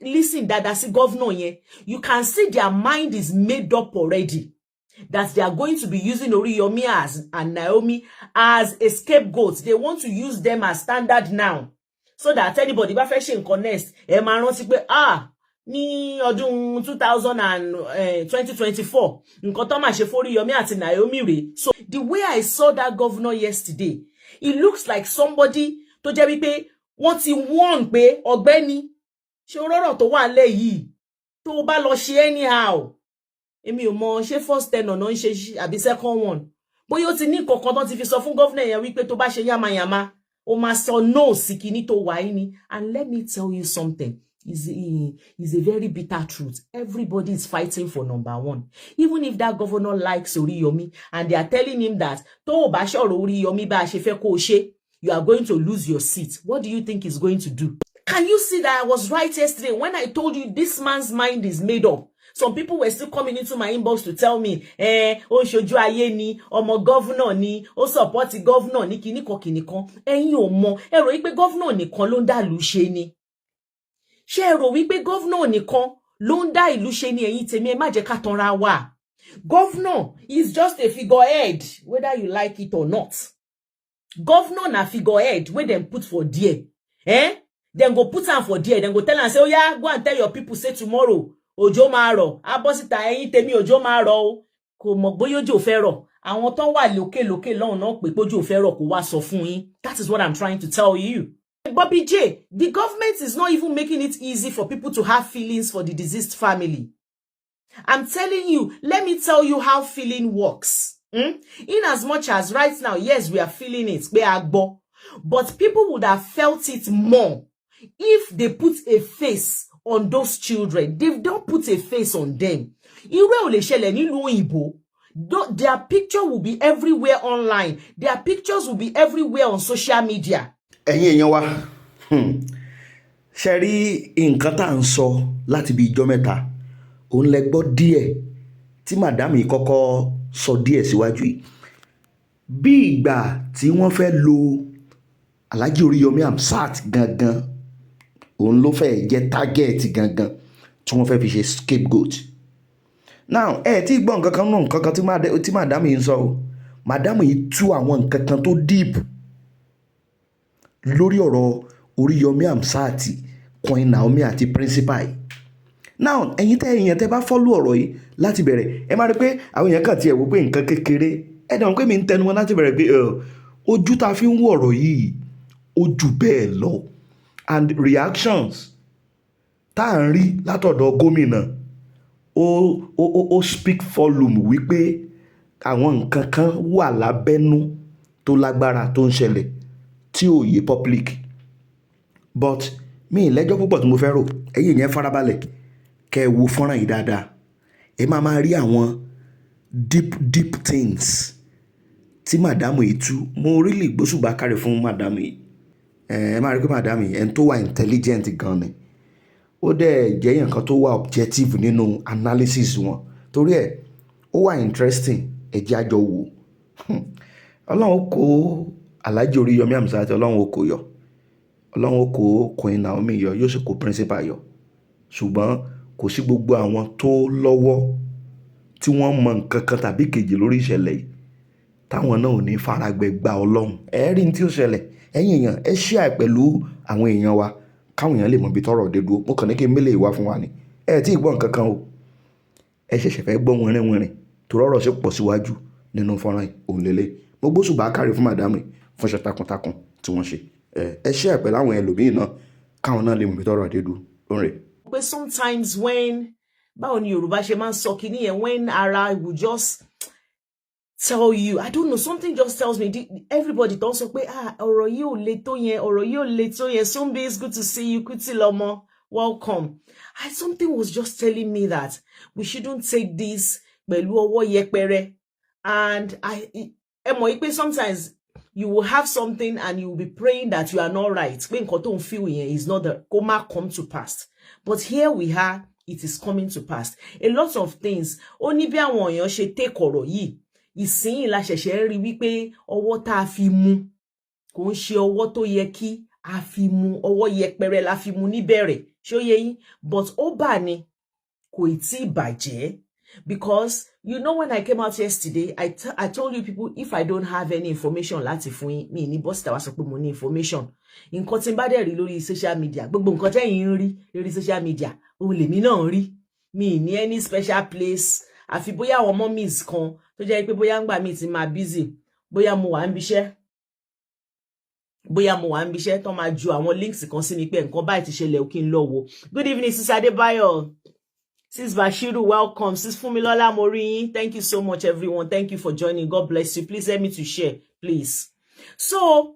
listen that that's governor yen, you can see their mind is made up already that they are going to be using Oriyomi and Naomi as a scapegoat. They want to use them as standard now, so that anybody bá fẹ́ ṣe nǹkan next ẹ máa rántí pé ní ọdún 2024 nǹkan tó máa ṣe fún Oriyomi àti Naomi rèé. So the way I saw that governor yesterday, it looks like somebody tó jẹ́ wípé wọ́n ti warn pé ọ̀gbẹ́ni ṣé ọ̀rọ̀ tó wà lẹ́ yìí tó bá lọ ṣe anyhow èmi ò mọ̀ ṣé first ten ọ̀nà ń ṣe àbí second one bóyá ó ti ní nǹkan kan tó ti fi sọ fún governor yẹn wípé tó bá ṣe yamayama ó máa sọ no sí kíní tó wà yìí ni. And let me tell you something, is a very bitter truth. Everybody is fighting for number one. Even if that governor likes Oriyomi and they are telling him that tó o bá ṣọ̀rọ̀ Oriyomi bá ṣe fẹ́ kó o ṣe, you are going to lose your seat. What do you think he's going to do? Can you see that I was right yesterday when I told you this man's mind is made up? Some people were still coming into my inbox to tell me, ó ṣojú ayé ni, ọmọ governor ni, ó support governor ni kíníkan kíníkan. Ẹ̀yin ò mọ̀, ẹ rò wípé governor nìkan ló ń dá ìlú ṣe ni. Ṣé ẹ rò wípé governor nìkan ló ń dá ìlú ṣe ni ẹ̀yin tèmi, ẹ má jẹ́ ká tanra wa. Governor is just a figurehead, whether you like it or not. Governor na figurehead wey dem put for there. Then go put am for there, then go tell am say, oh yeah, go and tell your people say tomorrow òjò máa rọ̀, abọ́síta ẹ̀yin tèmi òjò máa rọ̀ o. Kò mọ̀ bóyá òjò fẹ́ rọ̀. Àwọn tó wà lókè lọ́hùn náà pé òjò fẹ́ rọ̀ kó wá sọ fún yín. That is what I'm trying to tell you. Bobby J, the government is not even making it easy for people to have feelings for the deceased family. I'm telling you, let me tell you how feeling works. In as much as right now, yes, we are feeling it, but people would have felt it more if they put a face on those children. They don't put a face on them. Their picture will be everywhere online. Their pictures will be everywhere on social media. Ẹ̀yin èèyàn wa, ṣe rí nǹkan tá ń sọ láti bí ijọ́ mẹ́ta, òun lẹ gbọ́ díẹ̀ tí madam yìí kọ́kọ́ sọ díẹ̀ síwájú yìí. Bí ìgbà tí wọ́n fẹ́ lo Alhaji Oriyomi Hamzat gangan, òun ló fẹ́ jẹ́ target gangan tí wọ́n fẹ́ fi ṣe scapegoat. Now tí gbọ́ nǹkan kan náà nǹkan kan tí madam yìí ń sọ o, madam yìí tú àwọn nǹkan kan tó deep lórí ọ̀rọ̀ Oriyomi Hamzat, Queen Naomi àti principal yìí. Now ẹ̀yin tẹ́ bá follow ọ̀rọ̀ yìí láti bẹ̀rẹ̀, ẹ máa rí pé àwọn èèyàn kàn tiẹ̀ wò pé nǹkan kékeré, ẹ dàn pé mi ń tẹnu wọn láti bẹ̀rẹ̀ pé ojú tá fi ń wo ọ̀rọ̀ yìí ó jù bẹ́ẹ̀ lọ, and reactions tá ń rí látọ̀dọ̀ gómìnà ó speak volume wípé àwọn nǹkan kan wà lábẹ́nú tó lágbára tó ń ṣẹlẹ̀ tí ò yé public. But mi lẹ́jọ́ púpọ̀ tí mo fẹ́ rò, ẹ̀yin yẹn farabalẹ̀ kẹ́ wo fọ́nrán yìí dáadáa, ẹ máa rí àwọn deep things tí madam yìí tú. Mo really gbóṣùbà káre fún madam yìí. Ẹ máa rí pé madam yìí ẹni tó wà intelligent gan ni, ó dẹ̀ jẹ́ èèyàn kan tó wà objective nínú analysis wọn, torí ẹ̀ ó wà interesting. Ẹ jẹ́ àjọ wò. Ọlọ́run kó Alhaji Oriyomi Hamzat, Ọlọ́run ó kó yọ, Ọlọ́run ó kó Queen Naomi yọ, yóò sì kó principal yọ. Ṣùgbọ́n kò sí gbogbo àwọn tó lọ́wọ́ tí wọ́n mọ nǹkan kan tàbí kejì lórí ìṣẹ̀lẹ̀ yìí táwọn náà ò ní faragbẹ́ gba Ọlọ́run. Ẹ rí ní tí ó ṣẹlẹ̀, ẹ̀yin èèyàn ẹ share pẹ̀lú àwọn èèyàn wa káwọn èèyàn lè mọ ibi tọ́rọ̀ dé dúró. Mo kàn ní kí n mélé ìwá fún wa ni, ẹ tí ì gbọ́ nǹkan kan o, ẹ ṣẹ̀ṣẹ̀ fẹ́ gbọ́ wìnrìn tó rọ̀rọ̀ sí pọ̀ síwájú nínú fọ́nrán òun lélẹ̀. Mo gbóṣùbà káre fún madam yìí fún iṣẹ́ takuntakun tí wọ́n ṣe. Ẹ share pẹ̀lú àwọn ẹlòmíì náà káwọn náà lè mọ ibi tọ́rọ̀ dé dúró lórí. But sometimes when báwo ni Yorùbá ṣe máa ń sọ kíní yẹn, when ara will just tell you, I don't know, something just tells me, everybody don't sọ pé ọ̀rọ̀ yìí ò le tó yẹn, ọ̀rọ̀ yìí ò le tó yẹn. Sumbi, it's good to see you. Kuti Lomo, welcome. Something was just telling me that we shouldn't take this pẹ̀lú ọwọ́ yẹpẹrẹ. And sometimes you will have something and you will be praying that you are not right. Pé nǹkan tó ń feel yẹn is not the come to pass. But here we are, it is coming to pass. A lot of things. Ó ní bí àwọn èèyàn ṣe take ọ̀rọ̀ yìí. Ìsìn la ṣẹ̀ṣẹ̀ rí wípé ọwọ́ tá a fi mú kò ń ṣe ọwọ́ tó yẹ kí a fi mú ọwọ́ yẹpẹrẹ la fi mú níbẹ̀rẹ̀ ṣó yé yín but ó bà ní kò tí bàjẹ́ because you know when I came out yesterday I told you people if I don't have any information láti fún yín mi ní bọ́sítà wá sọ pé mo ní information nǹkan tí n bá dẹ̀ rí lórí social media gbogbo nǹkan tẹ́yin ń rí lórí social media òun lèmi náà rí mi ní any special place àfi bóyá àwọn mummies kan tó jẹ́ pé bóyá ńgbà mi ti máa busy bóyá mo wà ń bíṣẹ́ tó máa ju àwọn links kan sí mi pé nǹkan báyìí ti ṣẹlẹ̀ ó kí n lọ wò. Good evening sis Adebayo, sis Bashiru, welcome. Sis Fumilola Morin, thank you so much everyone. Thank you for joining. God bless you. Please help me to share, please. So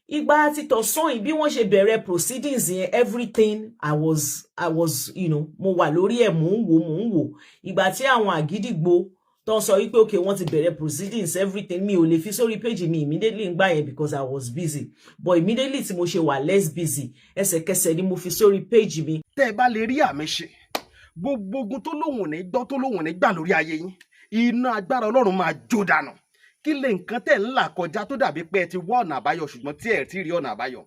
ìgbà tí tọ̀sán bí wọ́n ṣe bẹ̀rẹ̀ proceedings yẹn everything I was you know mo wà lórí ẹ̀ mò ń wò ìgbà tí àwọn àgídìgbò tó sọ wípé okay wọ́n ti bẹ̀rẹ̀ proceedings everything mi ò lè fi sórí page mi immediately ngbà yẹn because I was busy but immediately tí mo ṣe wà less busy ẹsẹ̀kẹsẹ̀ ni mo fi sórí page mi. tẹ́ ẹ bá lè rí àmì ṣe gbogbo ogun tó lóhùn ní gbọ́ tó lóhùn ní gbà lórí ayé yín iná agbára Ọlọ́run máa jó dànù kí lè nǹkan tẹ́ ń là kọjá tó dàbí pé ẹ ti wá ọ̀nà àbáyọ ṣùgbọ́n tí ẹ ti rí ọ̀nà àbáyọ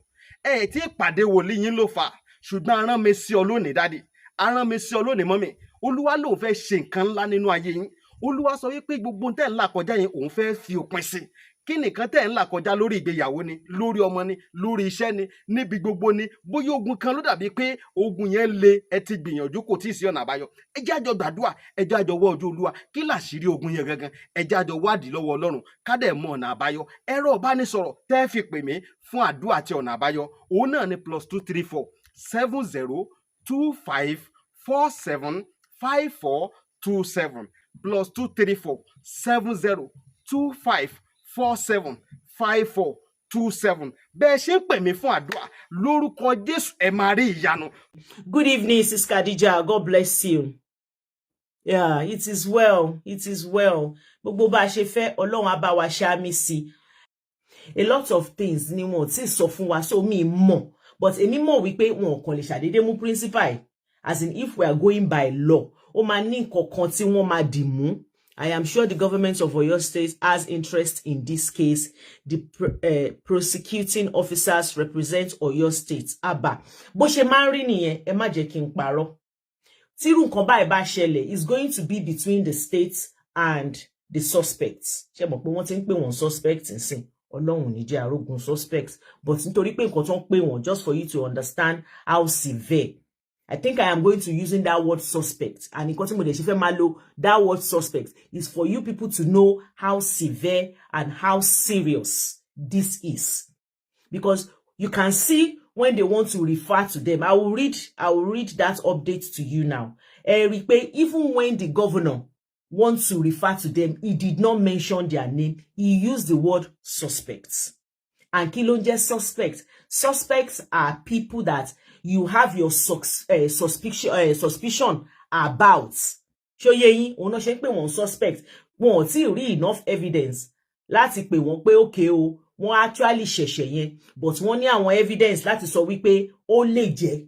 ẹ ti pàdé wòlíì yín ló fà ṣùgbọ́n arán mi sí ọ lónìí dádì arán mi sí ọ lónìí mọ́mì Olúwa lòun fẹ́ ṣe nǹkan ńlá nínú ayé yín Olúwa sọ wípé gbogbo tẹ́ ń là kọjá yẹn òun fẹ́ fi òpin sí kí nìkan tẹ́ ń là kọjá lórí ìgbéyàwó ni lórí ọmọ ni lórí iṣẹ́ ni níbi gbogbo ni bóyá ogun kan ló dàbí pé ogun yẹn le ẹ ti gbìyànjú kò tí ì sí ọ̀nà àbáyọ ẹ jẹ́ àjọ gbàdúrà ẹ jẹ́ àjọ wọ́ ojú Olúwa kí làṣírí ogun yẹn gangan ẹ jẹ́ àjọ wádìí lọ́wọ́ Ọlọ́run ká dẹ̀ mọ ọ̀nà àbáyọ ẹ̀rọ ìbánisọ̀rọ̀ tẹ́ fi pè mí fún àdúrà àti ọ̀nà àbáyọ òun náà ni +234 70 25 47 5427 +234 70 25 47 5427 bẹ́ẹ̀ ṣe ń pè mí fún àdúrà lórúkọ Jésù ẹ máa rí ìyanu. Good evening sis Khadija, God bless you. Yeah, it is well, it is well. Gbogbo bá ṣe fẹ́ Ọlọ́run á bá wa ṣàmì sí. A lot of things ni wọ́n ti sọ fún wa so mi mọ̀ but èmi mọ̀ wípé wọn kàn lè ṣàdédé mú principal as in if we are going by law ó máa ní nǹkankan tí wọ́n máa dì mú. I am sure the government of Oyo State has interest in this case. The prosecuting officers represent Oyo State. Aba. Bó ṣe máa ń rí nìyẹn, ẹ má jẹ́ kí n parọ́. Tírú nǹkan báyìí bá ṣẹlẹ̀ is going to be between the state and the suspects. Ṣé mọ̀ pé wọ́n ti ń pè wọ́n suspects nsìn. Ọlọ́run ní jẹ́ arógun suspects. But nítorí pé nǹkan tó ń pè wọ́n just for you to understand how severe. I think I am going to using that word suspect. And that word suspect is for you people to know how severe and how serious this is. Because you can see when they want to refer to them. I will read that update to you now. Even when the governor wants to refer to them, he did not mention their name. He used the word suspects. And kí ló ń jẹ́ suspects? Suspects are people that you have your suspicion about. Ṣó yé yín, òun náà ṣe ń pè wọ́n suspect. Wọn ò tí rí enough evidence láti pè wọ́n pé okay o, wọ́n actually ṣẹ̀ṣẹ̀ yẹn. But wọ́n ní àwọn evidence láti sọ wípé ó lè jẹ́.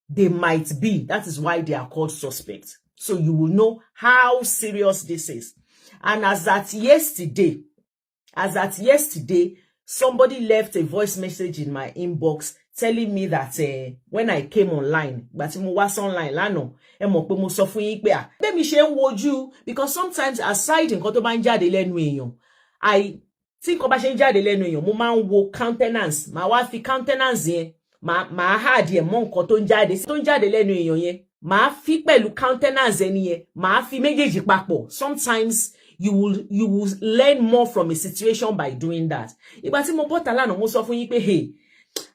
They might be. That is why they are called suspects. So you will know how serious this is. And as at yesterday, somebody left a voice message in my inbox telling me that when I came online, but mo was online lánàá, ẹ mọ̀ pé mo sọ fún yín pé bẹ́ẹ̀ mi ṣe ń wojú because sometimes aside nǹkan tó bá ń jáde lẹ́nu èèyàn, tí nǹkan bá ṣe ń jáde lẹ́nu èèyàn, mo máa ń wo countenance, màá wá fi countenance yẹn, màá hard ẹ̀ mọ́ nǹkan tó ń jáde lẹ́nu èèyàn yẹn, màá fi pẹ̀lú countenance ẹni yẹn, màá fi méjèèjì papọ̀. Sometimes you will learn more from a situation by doing that. Ìgbà tí mo bọ́ta lánàá mo sọ fún yín pé hey,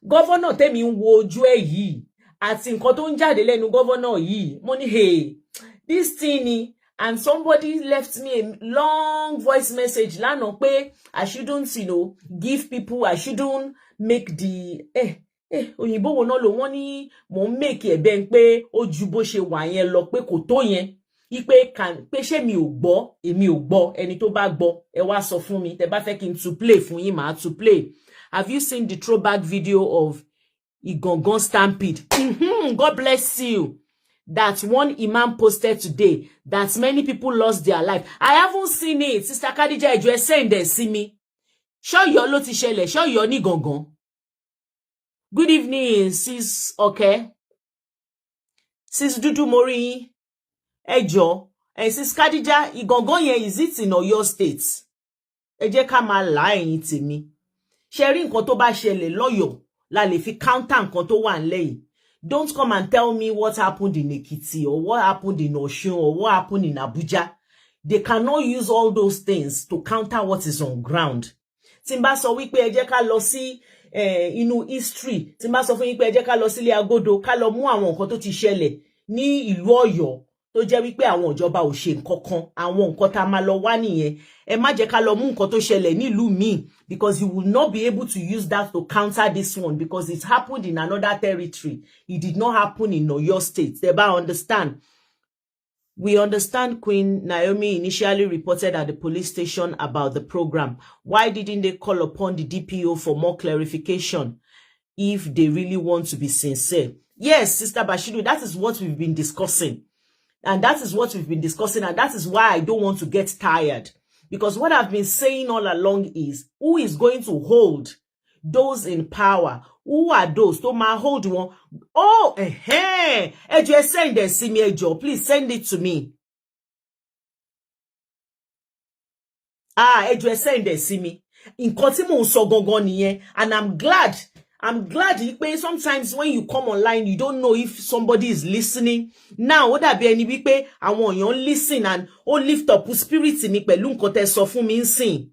governor tèmi ń wo ojú ẹ̀ yìí àti nǹkan tó ń jáde lẹ́nu governor yìí, mo ní hey, this thing ni, and somebody left me a long voice message lánàá pé I shouldn't, give people, I shouldn't make the òyìnbó wo náà lò wọ́n ní mo ń make ẹ̀ bẹ́ẹ̀ pé ó ju bó ṣe wà yẹn lọ pé kò tó yẹn. Ipe kan pé ṣé mi ò gbọ́, èmi ò gbọ́, ẹni tó bá gbọ́ ẹ wá sọ fún mi, tẹ́ bá fẹ́ kí n to play fún yín màá to play. Have you seen the throwback video of Igangan Stampede? God bless you. That one imam posted today that many people lost their life. I haven't seen it. Sister Khadija, ẹjọ́ ẹ send ẹ sí mi. Ṣó yọ ló ti ṣẹlẹ̀, ṣó yọ ní Igangan. Good evening, sis. Okay. Sis Dudu Mori. Ejo. And sis Kadija, Igangan yẹn, is it in Oyo State? Ẹ jẹ́ ká máa là ẹ̀yin tèmi. Ṣé rí nǹkan tó bá ṣẹlẹ̀ lọ́yọ̀ la lè fi counter nǹkan tó wà ńlẹ̀ yìí. Don't come and tell me what happened in Ekiti or what happened in Osun or what happened in Abuja. They cannot use all those things to counter what is on ground. Tí n bá sọ wípé ẹ jẹ́ ká lọ sí inú history, tí n bá sọ fún yín pé ẹ jẹ́ ká lọ sílé agodo, ká lọ mú àwọn nǹkan tó ti ṣẹlẹ̀ ní ìlú Ọ̀yọ́ tó jẹ́ wípé àwọn ìjọba ò ṣe nǹkan kan, àwọn nǹkan tá máa lọ wá nìyẹn. Ẹ má jẹ́ ká lọ mú nǹkan tó ṣẹlẹ̀ ní ìlú míì, because you will not be able to use that to counter this one, because it happened in another territory. It did not happen in Oyo State. They understand. We understand Queen Naomi initially reported at the police station about the program. Why didn't they call upon the DPO for more clarification if they really want to be sincere? Yes, Sister Bashiru, that is what we've been discussing. And that is what we've been discussing. And that is why I don't want to get tired. Because what I've been saying all along is, who is going to hold those in power? Who are those to my hold one? Oh, Ejo, send it, see me, Ejo. Please send it to me. Ejo, send it, see me. In Kotimo so gongon, and I'm glad sometimes when you come online, you don't know if somebody is listening. Now, what that be any wípé àwọn èèyàn listen and lift up spirit mi pẹ̀lú nǹkan tẹ́ sọ fún mi nsìn.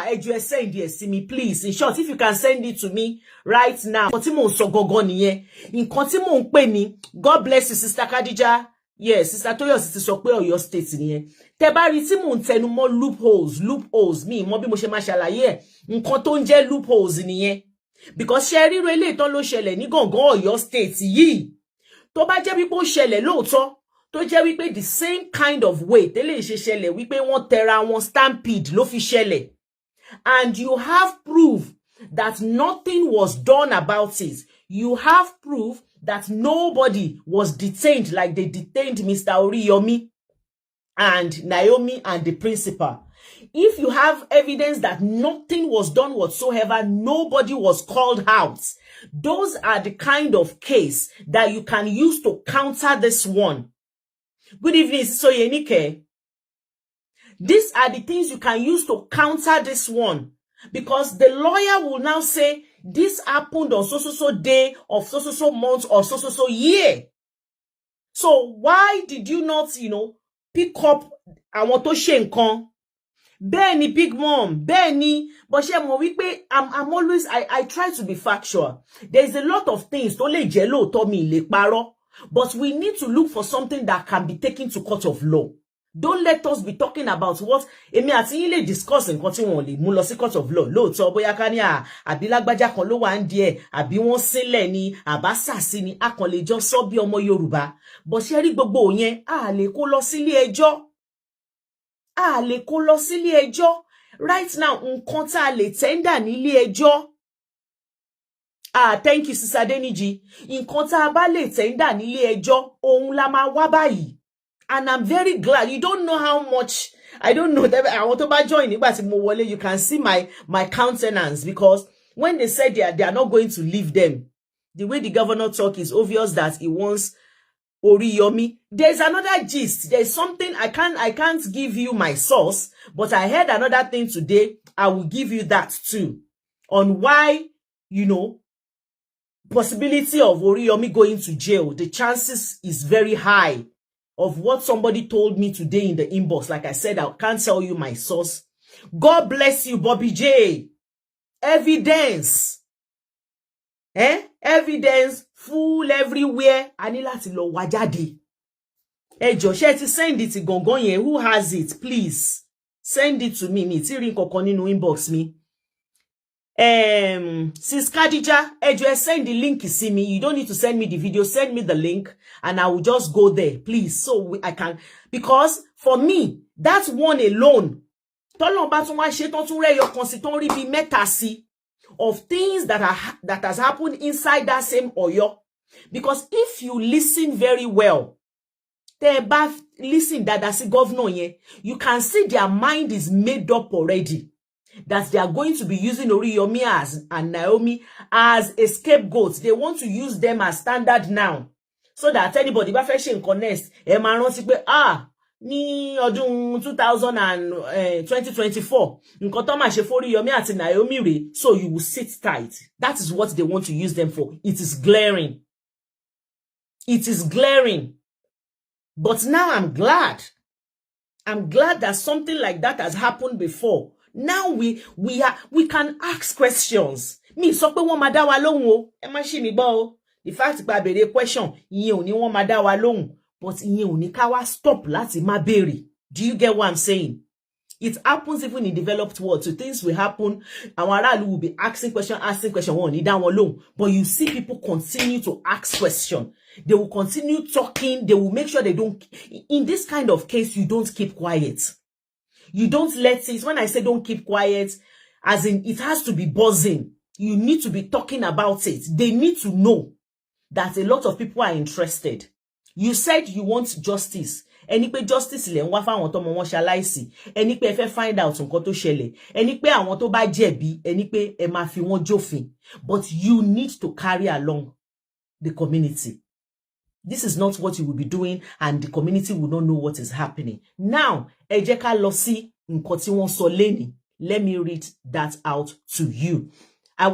Ejo, send it to me, please. In short, if you can send it to me right now. Nǹkan tí mò ń sọ gangan nìyẹn. Nǹkan tí mò ń pè ní, God bless you, Sister Kadija. Yes, Sister Toyosi ti sọ pé Ọ̀yọ́ State nìyẹn. Tẹ́ bá rí tí mò ń tẹnu mọ́ loopholes mi mo bí mo ṣe máa ṣàlàyé ẹ̀. Nǹkan tó ń jẹ́ loopholes nìyẹn. Because ṣe ríro eléyìí tán ló ṣẹlẹ̀ ní gangan Ọ̀yọ́ State yìí. Tó bá jẹ́ wípé ó ṣẹlẹ̀ lóòótọ́, tó jẹ́ wípé the same kind of way tẹ́lẹ̀ ṣe ṣẹlẹ̀ wípé wọ́n tẹra wọn stampede ló fi ṣẹlẹ̀. And you have proof that nothing was done about it. You have proof that nobody was detained like they detained Mr. Oriyomi and Naomi and the principal. If you have evidence that nothing was done whatsoever, nobody was called out, those are the kind of case that you can use to counter this one. Good evening, Soyenike. These are the things you can use to counter this one. Because the lawyer will now say, this happened on so day of so month or so year. So why did you not, pick up àwọn tó ṣe nǹkan? Bẹ́ẹ̀ni, Big Mom, bẹ́ẹ̀ni, but ṣé mo wí pé I'm always, I try to be factual. There's a lot of things tó lè jẹ́ lóòótọ́ mi lè parọ́, but we need to look for something that can be taken to court of law. Don't let us be talking about what èmi àti yín lè discuss nǹkan tí wọ́n lè mú lọ sí court of law. Lóòótọ́ bóyá ká ní àbí lágbájá kan ló wà ń díẹ̀, àbí wọ́n sílẹ̀ ni, àbá sàsí ni, a kàn lè jọ sọ bí ọmọ Yorùbá. Bó ṣe rí gbogbo yẹn, a lè kó lọ sílé ẹjọ́. A lè kó lọ sílé ẹjọ́. Right now, nǹkan tá lè tender nílé ẹjọ́. Thank you, Sister Deniji. Nǹkan tá bá lè tender nílé ẹjọ́, ohun la máa wá báyìí. And I'm very glad. You don't know how much, I don't know that I want to join it, but you can see my countenance, because when they said they are not going to leave them, the way the governor talk is obvious that he wants Oriyomi. There's another gist. There's something I can't give you my source, but I heard another thing today. I will give you that too, on why, possibility of Oriyomi going to jail. The chances is very high. Of what somebody told me today in the inbox. Like I said, I can't tell you my source. God bless you, Bobby J. Evidence. Evidence full everywhere. A ní láti lọ wá jáde. Ejo, ṣé ti send it gangan yẹn. Who has it? Please. Send it to me. Mi ti rí nǹkankan nínú inbox mi. Sis Kadija, Ejo, send the link you see me. You don't need to send me the video. Send me the link and I will just go there, please. So I can, because for me, that's one alone. Tọ́lọ́run bá tún wá ṣe tán tún rẹ́ yọkan sí tán rí bí mẹ́ta sí of things that has happened inside that same Ọ̀yọ́. Because if you listen very well, tẹ́ bá listen dáadáa sí governor yẹn, you can see their mind is made up already. that they are going to be using Oriyomi and Naomi as a scapegoat. They want to use them as standard now. So that anybody bá fẹ́ ṣe nǹkan next, ẹ máa rántí pé ní ọdún 2024, nǹkan tó máa ṣe fún Oriyomi àti Naomi rèé, so you will sit tight. That is what they want to use them for. It is glaring. It is glaring. But now I'm glad. I'm glad that something like that has happened before. Now we can ask questions. Mi sọ pé wọ́n máa dá wa lóhùn o. Ẹ má ṣì mí gbọ́ o. The fact pé a béèrè question, ìyẹn ò ní wọ́n máa dá wa lóhùn, but ìyẹn ò ní ká wá stop láti má béèrè. Do you get what I'm saying? It happens even in developed world. So things will happen. Àwọn aráàlú will be asking question, wọn ò ní dá wọn lóhùn. But you see people continue to ask question. They will continue talking. They will make sure they don't. In this kind of case, you don't keep quiet. You don't let it. When I say don't keep quiet, as in it has to be buzzing. You need to be talking about it. They need to know that a lot of people are interested. You said you want justice. Ẹni pé justice lẹ ń wá fáwọn tọ́mọ wọn ṣaláìsí. Ẹni pé ẹ fẹ́ find out nǹkan tó ṣẹlẹ̀. Ẹni pé àwọn tó bá jẹ̀bi, ẹni pé ẹ máa fi wọ́n jófin. But you need to carry along the community. This is not what you will be doing, and the community will not know what is happening. Now, ẹ jẹ́ ká lọ sí nǹkan tí wọ́n sọ lẹ́nìí. Let me read that out to you. I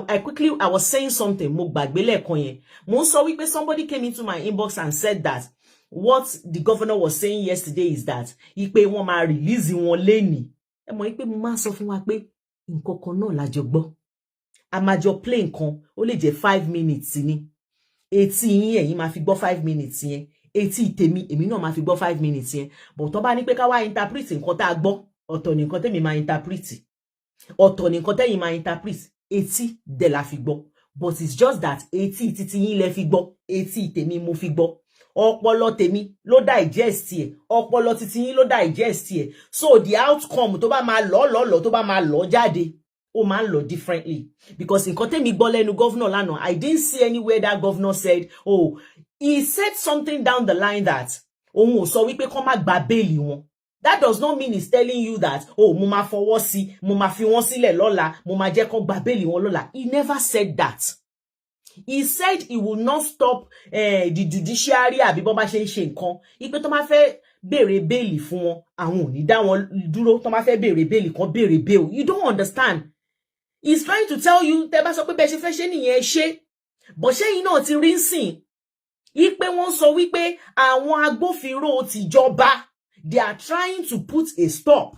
was saying something. Mo gbàgbé lẹ́ẹ̀kan yẹn. Mo sọ wípé somebody came into my inbox and said that what the governor was saying yesterday is that ipe wọ́n máa release wọn lẹ́nìí. Ẹ mọ̀ wípé mo máa sọ fún wa pé nǹkan kan náà la jọ gbọ́. A máa jọ play nǹkan, ó lè jẹ́ 5 minutes ni. Etí yín ẹ̀yin máa fi gbọ́ 5 minutes yẹn. Etí tèmi èmi náà máa fi gbọ́ 5 minutes yẹn. But tó bá ní pé ká wá interpret nǹkan tá gbọ́, ọ̀tọ̀ ni nǹkan tèmi máa interpret. Ọ̀tọ̀ ni nǹkan tẹ́yin máa interpret. Etí dẹ̀ la fi gbọ́. But it's just that etí títí yín lẹ fi gbọ́, etí tèmi mo fi gbọ́. Ọpọlọ tèmi ló digest ẹ̀, ọpọlọ títí yín ló digest ẹ̀. So the outcome tó bá máa lọ tó bá máa lọ jáde, ó máa lọ differently. Because nǹkan tèmi gbọ́ lẹ́nu governor lánàá, I didn't see anywhere that governor said, oh, he said something down the line that òun ò sọ wípé kó má gba bẹ́ẹ̀lì wọn. That does not mean he's telling you that, oh, mo máa fọwọ́ sí, mo máa fi wọ́n sílẹ̀ lọ́la, mo máa jẹ́ kó gba bẹ́ẹ̀lì wọn lọ́la. He never said that. He said he will not stop the judiciary àbí bó bá ṣe ń ṣe nǹkan. Ipe tó máa fẹ́ béèrè bẹ́ẹ̀lì fún wọn, àwọn ò ní dá wọn dúró. Tó máa fẹ́ béèrè bẹ́ẹ̀lì kan béèrè bẹ́ẹ̀lì. You don't understand. He's trying to tell you, tẹ́ bá sọ pé bẹ́ẹ̀ ṣe fẹ́ ṣe nìyẹn ṣe. But ṣé yín náà ti rí nsìn? Ipe wọ́n sọ wípé àwọn agbófinró tìjọba, they are trying to put a stop.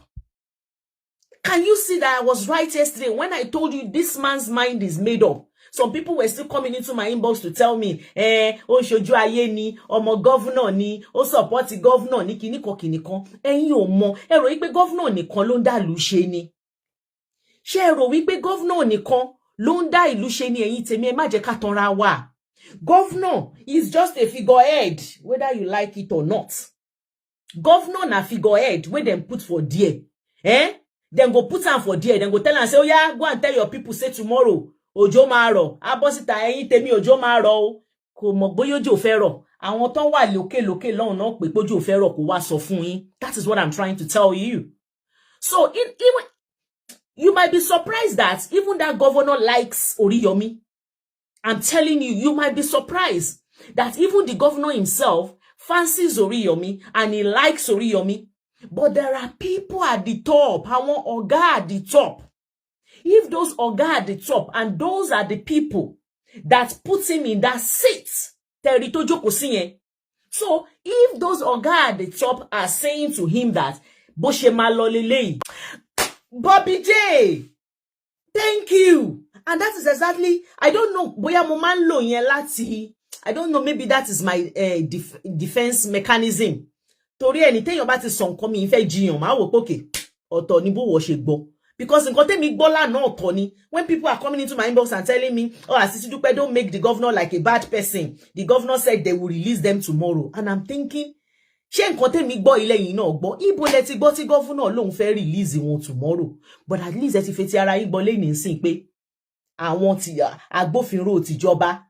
Can you see that I was right yesterday when I told you this man's mind is made up? Some people were still coming into my inbox to tell me, ó ṣojú ayé ni, ọmọ governor ni, ó support governor ni kìnìkan. Ẹ̀yin ò mọ̀, ẹ rò wípé governor nìkan ló ń dá ìlú ṣe ni. Ṣé ẹ rò wípé governor nìkan ló ń dá ìlú ṣe ni ẹ̀yin tèmi, ẹ má jẹ́ ká tanra wa. Governor is just a figurehead, whether you like it or not. Governor na figurehead wey dem put for there. Dem go put am for there, dem go tell am say, oh yeah, go and tell your people say tomorrow òjò máa rọ̀. Abọ́síta ẹ̀yin tèmi òjò máa rọ̀ o. Kò mọ̀ bóyá òjò fẹ́ rọ̀. Àwọn tó wà lókè lọ́hùn náà pé òjò fẹ́ rọ̀ kó wá sọ fún yín. That is what I'm trying to tell you. So even you might be surprised that even that governor likes Oriyomi. I'm telling you, you might be surprised that even the governor himself fancies Oriyomi and he likes Oriyomi. But there are people at the top. Àwọn ọ̀gá at the top. If those ọ̀gá at the top and those are the people that put him in that seat, tẹ̀rí tó jókòó sí yẹn. So if those ọ̀gá at the top are saying to him that bó ṣe máa lọ leléyìí, Bobby J, thank you. And that is exactly, I don't know, bóyá mo máa ń lò yẹn láti, I don't know, maybe that is my defense mechanism. Torí ẹni téèyàn bá ti sọ nǹkan mi ìfẹ́ jiyàn, máa wò pókè, ọ̀tọ̀ ni bó wọ́ ṣe gbọ́. Because nǹkan tèmi gbọ́ lánàá ọ̀tọ̀ ni. When people are coming into my inbox and telling me, oh, Asisi Dupe, don't make the governor like a bad person. The governor said they will release them tomorrow. And I'm thinking, ṣé nǹkan tèmi gbọ́ ilé yìí náà gbọ́? Ibo lẹ ti gbọ́ tí governor lóun fẹ́ release wọn tomorrow. But at least ẹ ti fetí ara yín gbọ́ lẹ́yìn nsìn pé àwọn ti agbófinró tìjọba,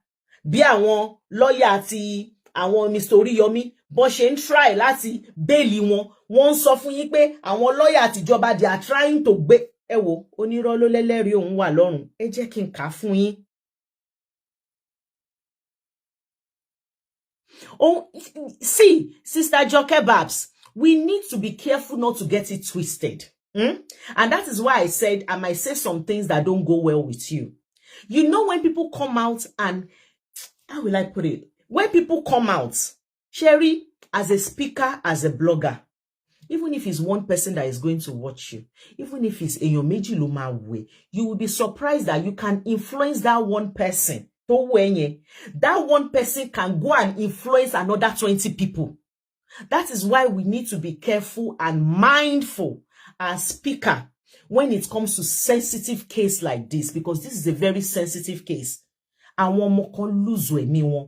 bí àwọn lọ́yà ti àwọn Mr. Oriyomi bó ṣe ń try láti bẹ́ẹ̀lì wọn, wọ́n ń sọ fún yín pé àwọn lọ́yà tìjọba they are trying to ẹ wò onírọ́ ló lẹ́lẹ́rìí òun wà lọ́rùn ẹ jẹ́ kí n kà fún yín. Oh, see, Sister Joke Babs, we need to be careful not to get it twisted. And that is why I said I might say some things that don't go well with you. You know, when people come out and, how will I put it? When people come out, Sherry, as a speaker, as a blogger, even if it's one person that is going to watch you, even if it's Eyan Meji lo ma we, you will be surprised that you can influence that one person. That one person can go and influence another 20 people. That is why we need to be careful and mindful as speaker when it comes to sensitive case like this, because this is a very sensitive case. Àwọn ọmọ kan lose ẹ̀mí wọn.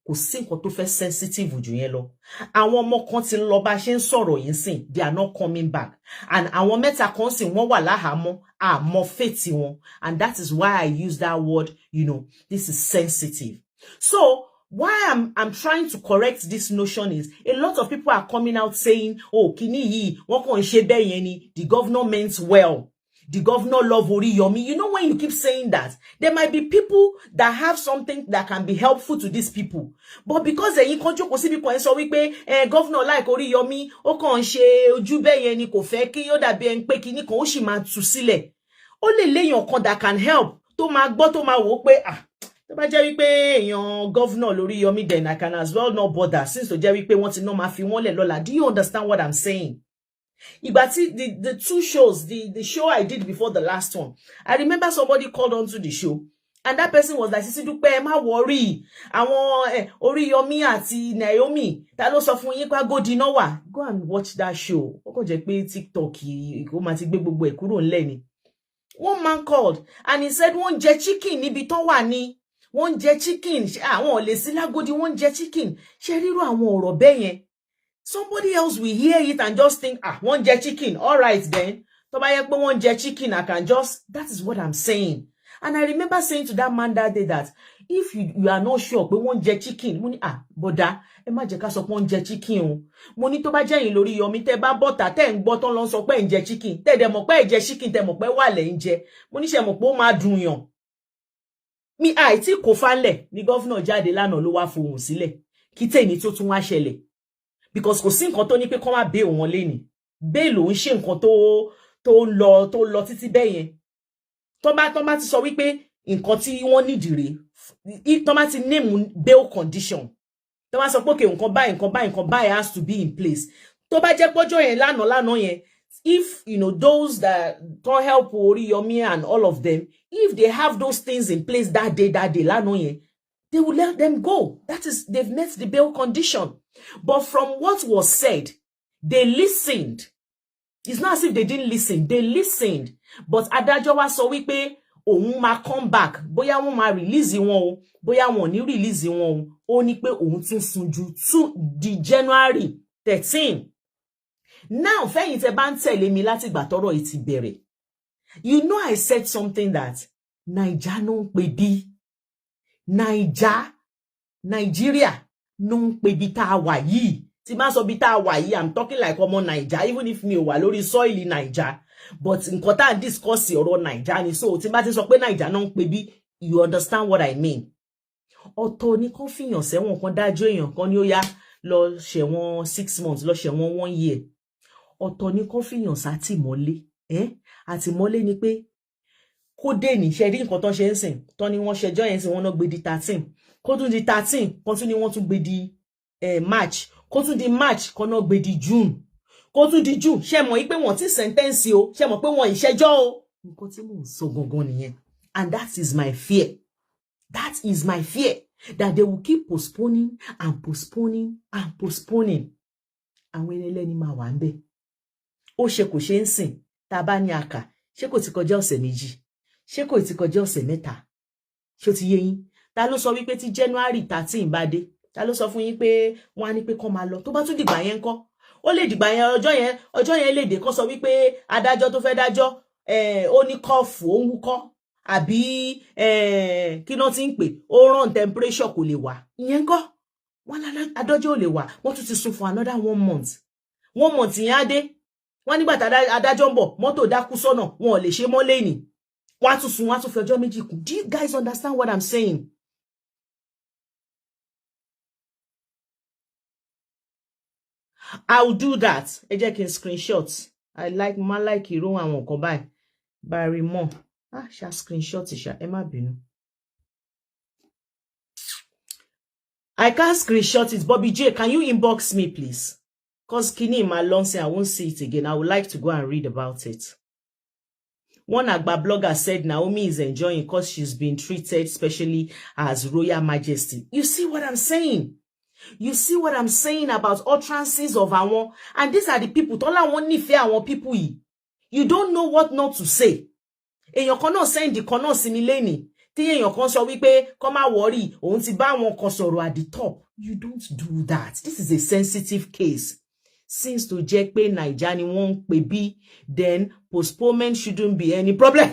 Kò sí nǹkan tó fẹ́ sensitive jù yẹn lọ. Àwọn ọmọ kan ti lọ bá ṣe ń sọ̀rọ̀ yìí sìn, they are not coming back. And àwọn mẹ́ta kan sìn wọ́n wà láhàámọ́, àmọ́ fate wọn. And that is why I use that word, you know, this is sensitive. So why I'm trying to correct this notion is a lot of people are coming out saying, oh, kini yi, wọ́n kàn ṣe bẹ́ẹ̀ yẹn ni, the governor meant well. The governor love Oriyomi. You know, when you keep saying that, there might be people that have something that can be helpful to these people. But because you can't joke with people and so we pay governor like Oriyomi, o kàn ṣe ojú bẹ́ẹ̀ yẹn ni kò fẹ́ kí ó dàbí en pé kíní kan ó sì máa tú sílẹ̀. Ó lè léyàn kan that can help. Tó máa gbọ́ tó máa wò pé tó bá jẹ́ wípé èèyàn governor Oriyomi, then I can as well not bother since tó jẹ́ wípé wọ́n ti no máa fi wọ́n lẹ̀ lọ́la. Do you understand what I'm saying? But the two shows, the show I did before the last one, I remember somebody called onto the show, and that person was like, Sisi Dupe, má worry. Àwọn Oriyomi àti Naomi, ta ló sọ fún yín pé go dinner wà. Go and watch that show. Ó kàn jẹ́ pé TikTok ó máa ti gbé gbogbo ẹ̀ kúrò ńlẹ̀ ni. One man called and he said wọ́n jẹ chicken níbi tán wà ní. Wọ́n jẹ chicken. Àwọn ò lè sí lágodi wọ́n jẹ chicken. Ṣé ríru àwọn ọ̀rọ̀ bẹ́ẹ̀ yẹn? Somebody else will hear it and just think, one jet chicken. All right, then. One jet chicken, I can just, that is what I'm saying. And I remember saying to that man that day that if you are not sure, but one jet chicken, money, boda, ema jeka so one jet chicken. Money to ba jen lori yomi te ba bota, te n boton lon so pe jet chicken. Te de mo pe jet chicken, te mo pe wale nje. Money se mo po ma dun yon. Mi ti ko fanle, ni governor jade lana lo wa fohun sile. Kite ni to tun wa ṣẹlẹ̀. Because kò sí nǹkan tó ní pé kó má bail wọn leni. Bail ló ń ṣe nǹkan tó lọ títí bẹ́ẹ̀ yẹn. Tó bá ti sọ wípé nǹkan tí wọ́n need rẹ̀. Tó bá ti name bail condition. Tó bá sọ pé okay nǹkan báyìí has to be in place. Tó bá jẹ́ pọ́jọ́ yẹn lánàá yẹn, if you know those that don't help Oriyomi and all of them, if they have those things in place that day lánàá yẹn, they will let them go. That is, they've met the bail condition. But from what was said, they listened. It's not as if they didn't listen. They listened. But adájọ́ wá sọ wípé òun máa come back. Bóyá wọ́n máa release wọn o. Bóyá wọn ò ní release wọn o. Ó ní pé òun tún sún ju to the January 13. Now, fẹ́yìn tẹ́ bá ń tẹ̀lé mi láti ìgbà tọ́rọ̀ yìí ti bẹ̀rẹ̀. You know I said something that Naija no ń pè bí. Nigeria no ń pè bí tá wà yìí. Tí bá sọ bí tá wà yìí, I'm talking like ọmọ Naija, even if mi ò wà lórí soil Naija. But nǹkan tá discuss ọ̀rọ̀ Naija ni. So tí bá ti sọ pé Naija no ń pè bí, you understand what I mean. Ọ̀tọ̀ ni kàn fìyàn sẹ́wọ̀n kan dájọ́ èèyàn kan ní ó yá lọ ṣẹ̀wọ̀n 6 months, lọ ṣẹ̀wọ̀n 1 year. Ọ̀tọ̀ ni kàn fìyàn sátìmọ́lé. Àtìmọ́lé ni pé kó dé ní ṣe rí nǹkan tó ṣe ń sìn tó ní wọ́n ṣẹjọ́ yẹn sí wọ́n náà gbé di 13 kó tún di 13 kó tún ní wọ́n tún gbé di March kó tún di March kó náà gbé di June kó tún di June ṣé mọ̀ pé wọ́n ti sentence o ṣé mọ̀ pé wọ́n ìṣẹ́jọ́ o nǹkan tí mò ń sọ gangan nìyẹn. And that is my fear. That is my fear, that they will keep postponing and postponing and postponing. Àwọn ẹlẹ́ni máa wà ńbẹ̀. Ó ṣe kò ṣe ń sìn tá bá ní àkà ṣé kò ti kọjá ọ̀sẹ̀ méjì. Ṣé kò ti kọjá ọ̀sẹ̀ mẹ́ta? Ṣó ti yé yín? Ta ló sọ wípé tí January 13 bá dé? Ta ló sọ fún yín pé wọ́n á ní pé kó máa lọ? Tó bá tún dìgbà yẹn ńkọ́? Ó lè dìgbà yẹn ọjọ́ yẹn lè dé kó sọ wípé adájọ́ tó fẹ́ dájọ́ ó ní kọ́ọ̀fù ó ń wúkọ́ àbí kí ló ti ń pè ó rán temperature kò lè wà. Ìyẹn ńkọ́? Wọ́n adájọ́ ò lè wà. Wọ́n tún ti sún fún another 1 month. 1 month yẹn á dé. wọ́n nígbà tá adájọ́ ń bọ̀ mọ́tò dákú sọ́nà wọn ò lè ṣe mọ́ lẹ́yìn wọ́n á tún sùn wọ́n á tún fi ọjọ́ méjì kù. Do you guys understand what I'm saying? I'll do that. Ẹ jẹ́ kí n screenshot. I like irú àwọn nǹkan báyìí. Barry Mo. Ṣá screenshot ṣá ẹ má bínú. I can't screenshot it. Bobby J, can you inbox me, please? Because kini in my long say I won't see it again. I would like to go and read about it. One Agba blogger said Naomi is enjoying because she's been treated specially as Royal Majesty. You see what I'm saying? You see what I'm saying about utterances of àwọn, and these are the people. Tola won nífẹ̀ẹ́ àwọn people yìí. You don't know what not to say. Èèyàn kan náà send the kan náà sí mi lẹ́ni. Tí èèyàn kan sọ wípé kó má worry, òun ti bá àwọn kan sọ̀rọ̀ at the top. You don't do that. This is a sensitive case. Since to jẹ́ pé Naija ni wọ́n pè bí, then postponement shouldn't be any problem.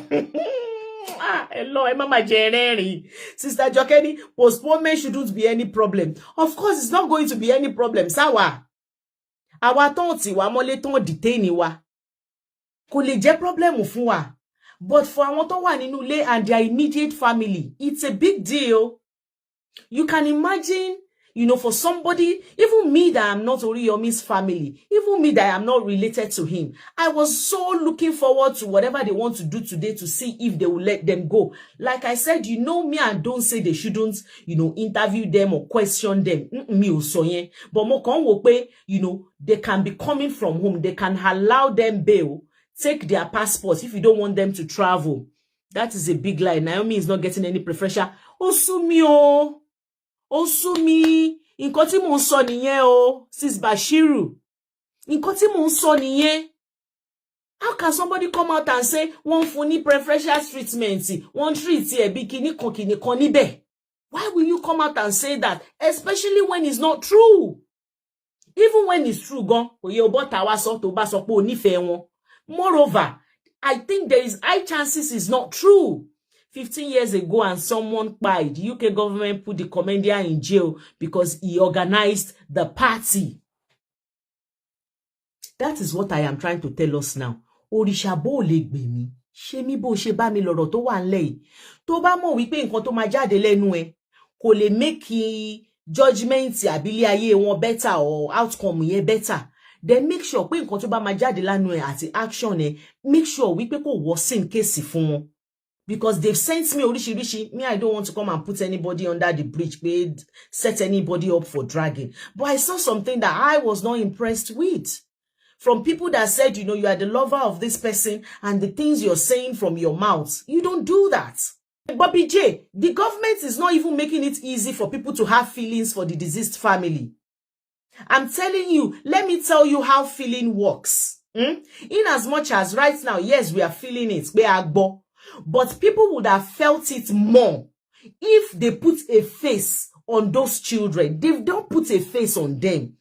Hello, Mama Jerry. Sister Jokeni, postponement shouldn't be any problem. Of course, it's not going to be any problem. Sawa. Àwa ton ti wa mọ́lé ton detain wa. Kò lè jẹ́ problem fún wa. But for àwọn tó wà nínú ilé and their immediate family, it's a big deal. You can imagine, you know, for somebody, even me that I'm not Oriyomi's family, even me that I'm not related to him, I was so looking forward to whatever they want to do today to see if they will let them go. Like I said, you know me, I don't say they shouldn't, you know, interview them or question them. Me also, yeah. But mo kan wò pé, you know, they can be coming from home. They can allow them bail, take their passports if you don't want them to travel. That is a big lie. Naomi is not getting any preferential. Osumi o. Osumi, nǹkan tí mò ń sọ nìyẹn o, sis Bashiru. Nǹkan tí mò ń sọ nìyẹn. How can somebody come out and say wọ́n fún ní preferential treatment, wọ́n treat ẹ bí kíní kan níbẹ̀? Why will you come out and say that, especially when it's not true? Even when it's true, gan, oye obo tawa so tó bá sọ pé o nífẹ̀ẹ́ wọn. Moreover, I think there is high chances it's not true. 15 years ago and someone cried. The UK government put the comedian in jail because he organized the party. That is what I am trying to tell us now. Òrìṣà bó lè gbè mí. Ṣé mi bó ṣe bá mi lọ́rọ̀ tó wà ńlẹ̀ yìí. Tó bá mọ̀ wípé nǹkan tó máa jáde lẹ́nu ẹ kò lè make judgment àbílẹ̀ ayé wọn better or outcome yẹn better. Then make sure pé nǹkan tó bá máa jáde lẹ́nu ẹ àti action ẹ, make sure wípé kò worsen case fún wọn. Because they've sent me orishirishi. Me, I don't want to come and put anybody under the bridge, set anybody up for dragging. But I saw something that I was not impressed with. From people that said, you know, you are the lover of this person and the things you're saying from your mouth. You don't do that. Bobby J, the government is not even making it easy for people to have feelings for the deceased family. I'm telling you, let me tell you how feeling works. In as much as right now, yes, we are feeling it. But people would have felt it more if they put a face on those children. They don't put a face on them.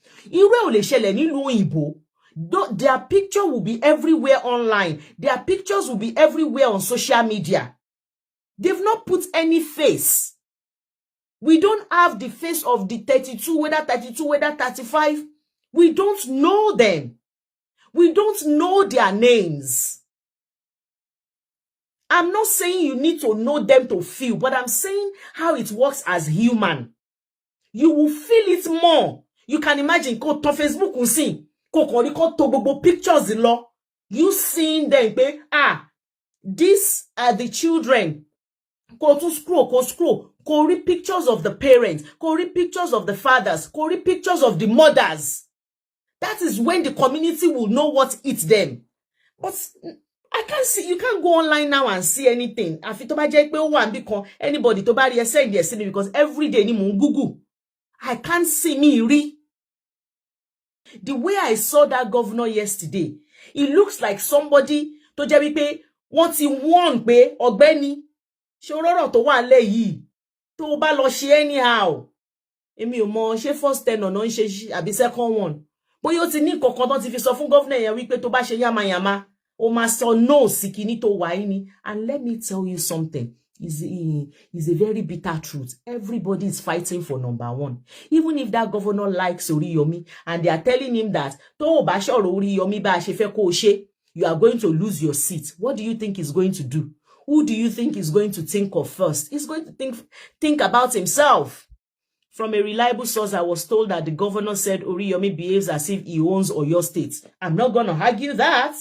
Their picture will be everywhere online. Their pictures will be everywhere on social media. They've not put any face. We don't have the face of the 32, whether 35. We don't know them. We don't know their names. I'm not saying you need to know them to feel, but I'm saying how it works as human. You will feel it more. You can imagine, go to Facebook and see, go to pictures in law. You seeing them, these are the children. Go to scroll, go read pictures of the parents, go read pictures of the fathers, go read pictures of the mothers. That is when the community will know what eats them. But I can't see, you can't go online now and see anything. Anybody to buy send me because every day ni mo Google. I can't see me re. The way I saw that governor yesterday, it looks like somebody to jẹ́ wípé wọ́n ti warn pé ọ̀gbẹ́ni ṣé ororo tó wà ńlẹ̀ yìí tó bá lọ ṣe anyhow. Èmi ò mọ̀ ṣé first ten ọ̀nà ń ṣe àbí second one. Bóyá ó ti ní nǹkan kan tó ti fi sọ fún governor yẹn wípé tó bá ṣe yama yama. O ma so no sikini to waini. And let me tell you something. is a very bitter truth. Everybody is fighting for number one. Even if that governor likes Oriyomi and they are telling him that tó bá sọ̀rọ̀ Oriyomi bá ṣe fẹ́ kó ṣe, you are going to lose your seat. What do you think he's going to do? Who do you think he's going to think of first? He's going to think about himself. From a reliable source, I was told that the governor said Oriyomi behaves as if he owns Oyo State. I'm not going to argue that.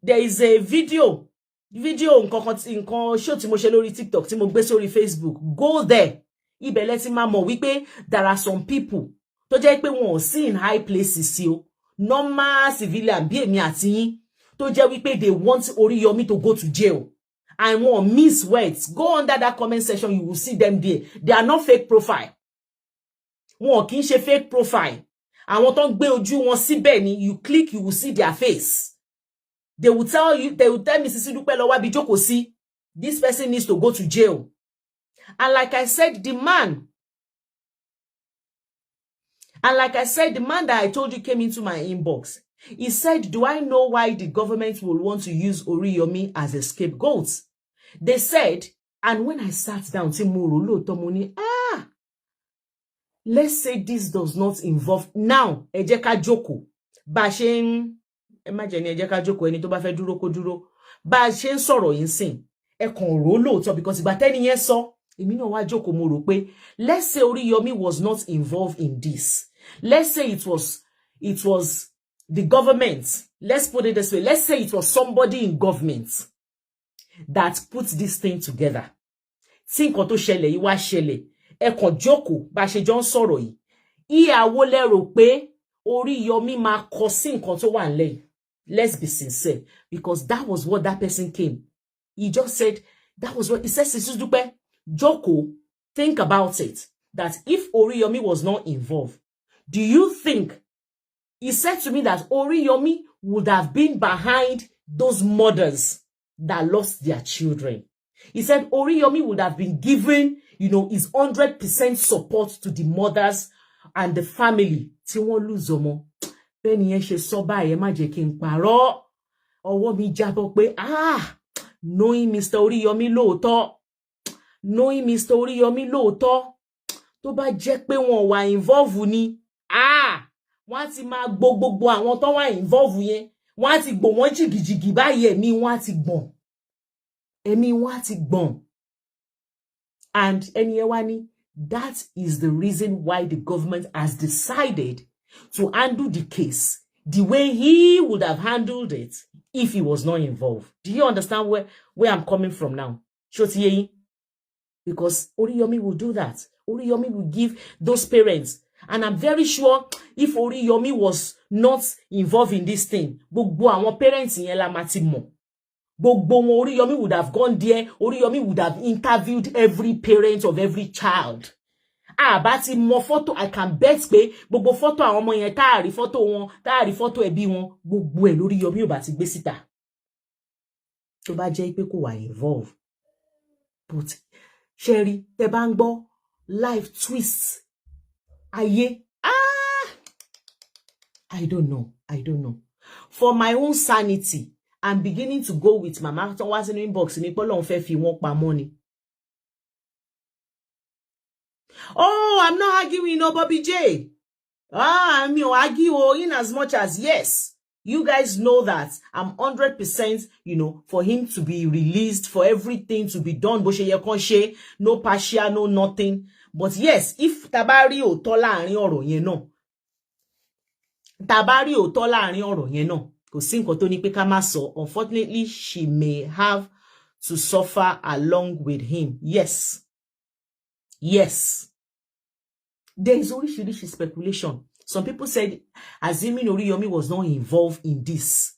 There is a video nǹkan show tí mo ṣe lórí TikTok tí mo gbé sórí Facebook. Go there. Ibẹ̀ lẹ ti máa mọ̀ wípé there are some people tó jẹ́ pé wọn ò sí in high places sí o. Normal civilian bí èmi àti yín tó jẹ́ wípé they want Oriyomi to go to jail. And won't miss words. Go under that comment section, you will see them there. They are not fake profile. Wọn kì í ṣe fake profile. Àwọn tó ń gbé ojú wọn síbẹ̀ ni, you click, you will see their face. They will tell Mrs. Dupe lọ bí jókòó sí, this person needs to go to jail. And like I said, the man that I told you came into my inbox. He said, do I know why the government will want to use Oriyomi as a scapegoat? They said, and when I sat down, let's say this does not involve, now, ẹ jẹ́ ká jókòó, bá ṣe ń, imagine ẹ jẹ́ ká jókòó ẹni tó bá fẹ́ dúró kó dúró, bá ṣe ń sọ̀rọ̀ yín sìn, ẹ kàn rò lóòótọ́, because ìgbà tẹ́ni yẹn sọ, èmi náà wá jókòó mo rò pé, let's say Oriyomi was not involved in this. Let's say it was the government. Let's put it this way. Let's say it was somebody in government that put this thing together. Tí nǹkan tó ṣẹlẹ̀ yìí wá ṣẹlẹ̀, ẹ kàn jókòó bá ṣe jọ ń sọ̀rọ̀ yìí. Ìyàwó lẹ rò pé Oriyomi máa kọ sí nǹkan tó wà nílẹ̀. Let's be sincere, because that was what that person came. He just said, that was what he said. Mrs. Dupe, jókòó, think about it. That if Oriyomi was not involved, do you think, he said to me that Oriyomi would have been behind those mothers that lost their children. He said Oriyomi would have been given, his 100% support to the mothers and the family. Tí wọ́n lose ọmọ. Bẹ́ẹ̀ni yẹn ṣe sọ báyìí, ẹ má jẹ́ kí n parọ́. Ọwọ́ mi jábọ́ pé, knowing Mr. Oriyomi lóòótọ́, tó bá jẹ́ pé wọ́n wà involve ni, wọ́n ti máa gbogbo àwọn tó wà involve yẹn, wọ́n ti gbò wọ́n jìgìjìgì báyìí, ẹ̀mí wọ́n ti gbọ̀n. And ẹni yẹn wá ní, that is the reason why the government has decided to handle the case the way he would have handled it if he was not involved. Do you understand where I'm coming from now? Because Oriyomi will do that. Oriyomi will give those parents. And I'm very sure if Oriyomi was not involved in this thing, gbogbo àwọn parents yẹn la máa ti mọ̀. Gbogbo wọn, Oriyomi would have gone there. Oriyomi would have interviewed every parent of every child. Bá ti mọ photo, I can bet pé gbogbo photo àwọn ọmọ yẹn, tá rí photo wọn, tá rí photo ẹbí wọn, gbogbo ẹ̀ l'Oriyomi ò bá ti gbé síta. Tó bá jẹ́ pé kò wà involved. But Sherry, tẹ́ bá ń gbọ́ life twists. Ayé. I don't know. For my own sanity, I'm beginning to go with Mama. Tó wá sínú inbox ní pé Ọlọ́run fẹ́ fi wọ́n pamọ́ ni. Oh, I'm not arguing, Bobby J. I'm arguing in as much as, yes, you guys know that I'm 100%, for him to be released, for everything to be done, no partial, no nothing. But yes, if tabari ò tọ́ láàrin ọ̀rọ̀ yẹn náà, kò sí nǹkan tó ní pé ká má sọ. Unfortunately, she may have to suffer along with him. Yes. There is oríṣiríṣi speculation. Some people said, assuming Oriyomi was not involved in this,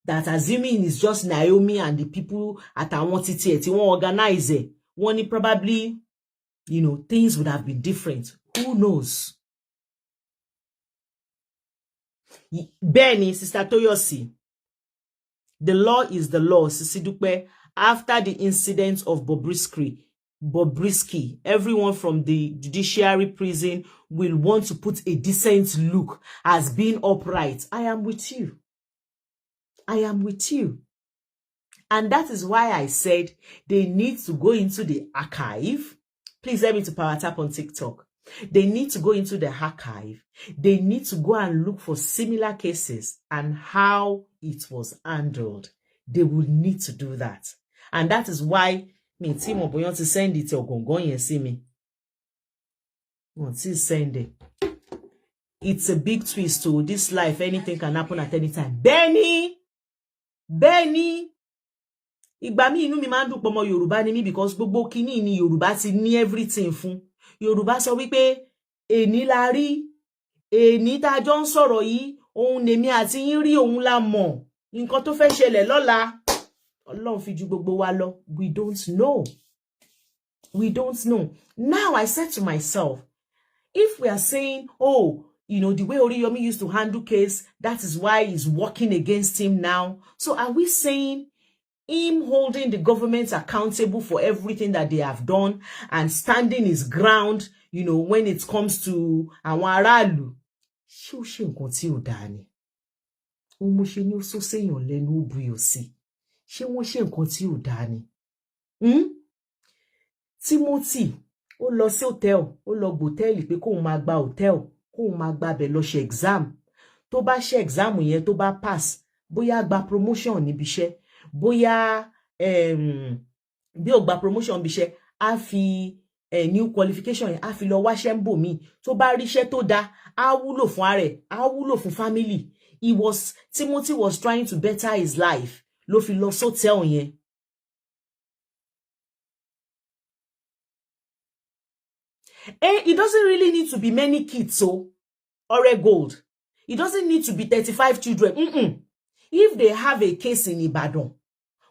that assuming it's just Naomi and the people at Awantiti tí wọ́n organize it, one probably, things would have been different. Who knows? Benny, Sister Toyosi, the law is the law. Sisi Dupe, after the incident of Bobrisky, everyone from the judiciary prison will want to put a decent look as being upright. I am with you. And that is why I said they need to go into the archive. Please let me to power tap on TikTok. They need to go into the archive. They need to go and look for similar cases and how it was handled. They will need to do that. And that is why me team of to send it or go and see me. Once send it. It's a big twist to this life. Anything can happen at any time. Benny! Ìgbà mi inú mi máa ń dùn pé ọmọ Yorùbá ni mí because gbogbo kíní ni Yorùbá ti ní everything fún. Yorùbá sọ wípé èní la rí, èní tá jọ ń sọ̀rọ̀ yìí, ohun nèmi àti yín rí ohun la mọ̀. Nǹkan tó fẹ́ ṣẹlẹ̀ lọ́la, Ọlọ́run fi ju gbogbo wa lọ. We don't know. We don't know. Now I said to myself, if we are saying, oh, you know, the way Oriyomi used to handle case, that is why he's working against him now. So are we saying him holding the government accountable for everything that they have done and standing his ground, you know, when it comes to àwọn aráàlú? Ṣé ó ṣe nǹkan tí ò dáa ni? Ó mú ṣe ní ó sọ séèyàn lẹ́nu ó buyọ̀ sí. Ṣé wọ́n ṣe nǹkan tí ò dáa ni? Timothy, ó lọ sí hòtẹ́ẹ̀lì, ó lọ gbòtẹ́ẹ̀lì pé kóun máa gba hòtẹ́ẹ̀lì, kóun máa gba bẹ̀ lọ ṣe exam. Tó bá ṣe exam yẹn tó bá pass, bóyá gba promotion níbi iṣẹ́, bóyá bí ó gba promotion níbi iṣẹ́, á fi new qualification yẹn, á fi lọ wáṣẹ́ ń bò mí. Tó bá ríṣẹ́ tó dáa, á wúlò fún ara ẹ̀, á wúlò fún family. Timothy was trying to better his life. Ló fi lọ sọ́tẹ́ẹ̀lì yẹn. It doesn't really need to be many kids, so Ore Gold. It doesn't need to be 35 children. If they have a case in Ibadan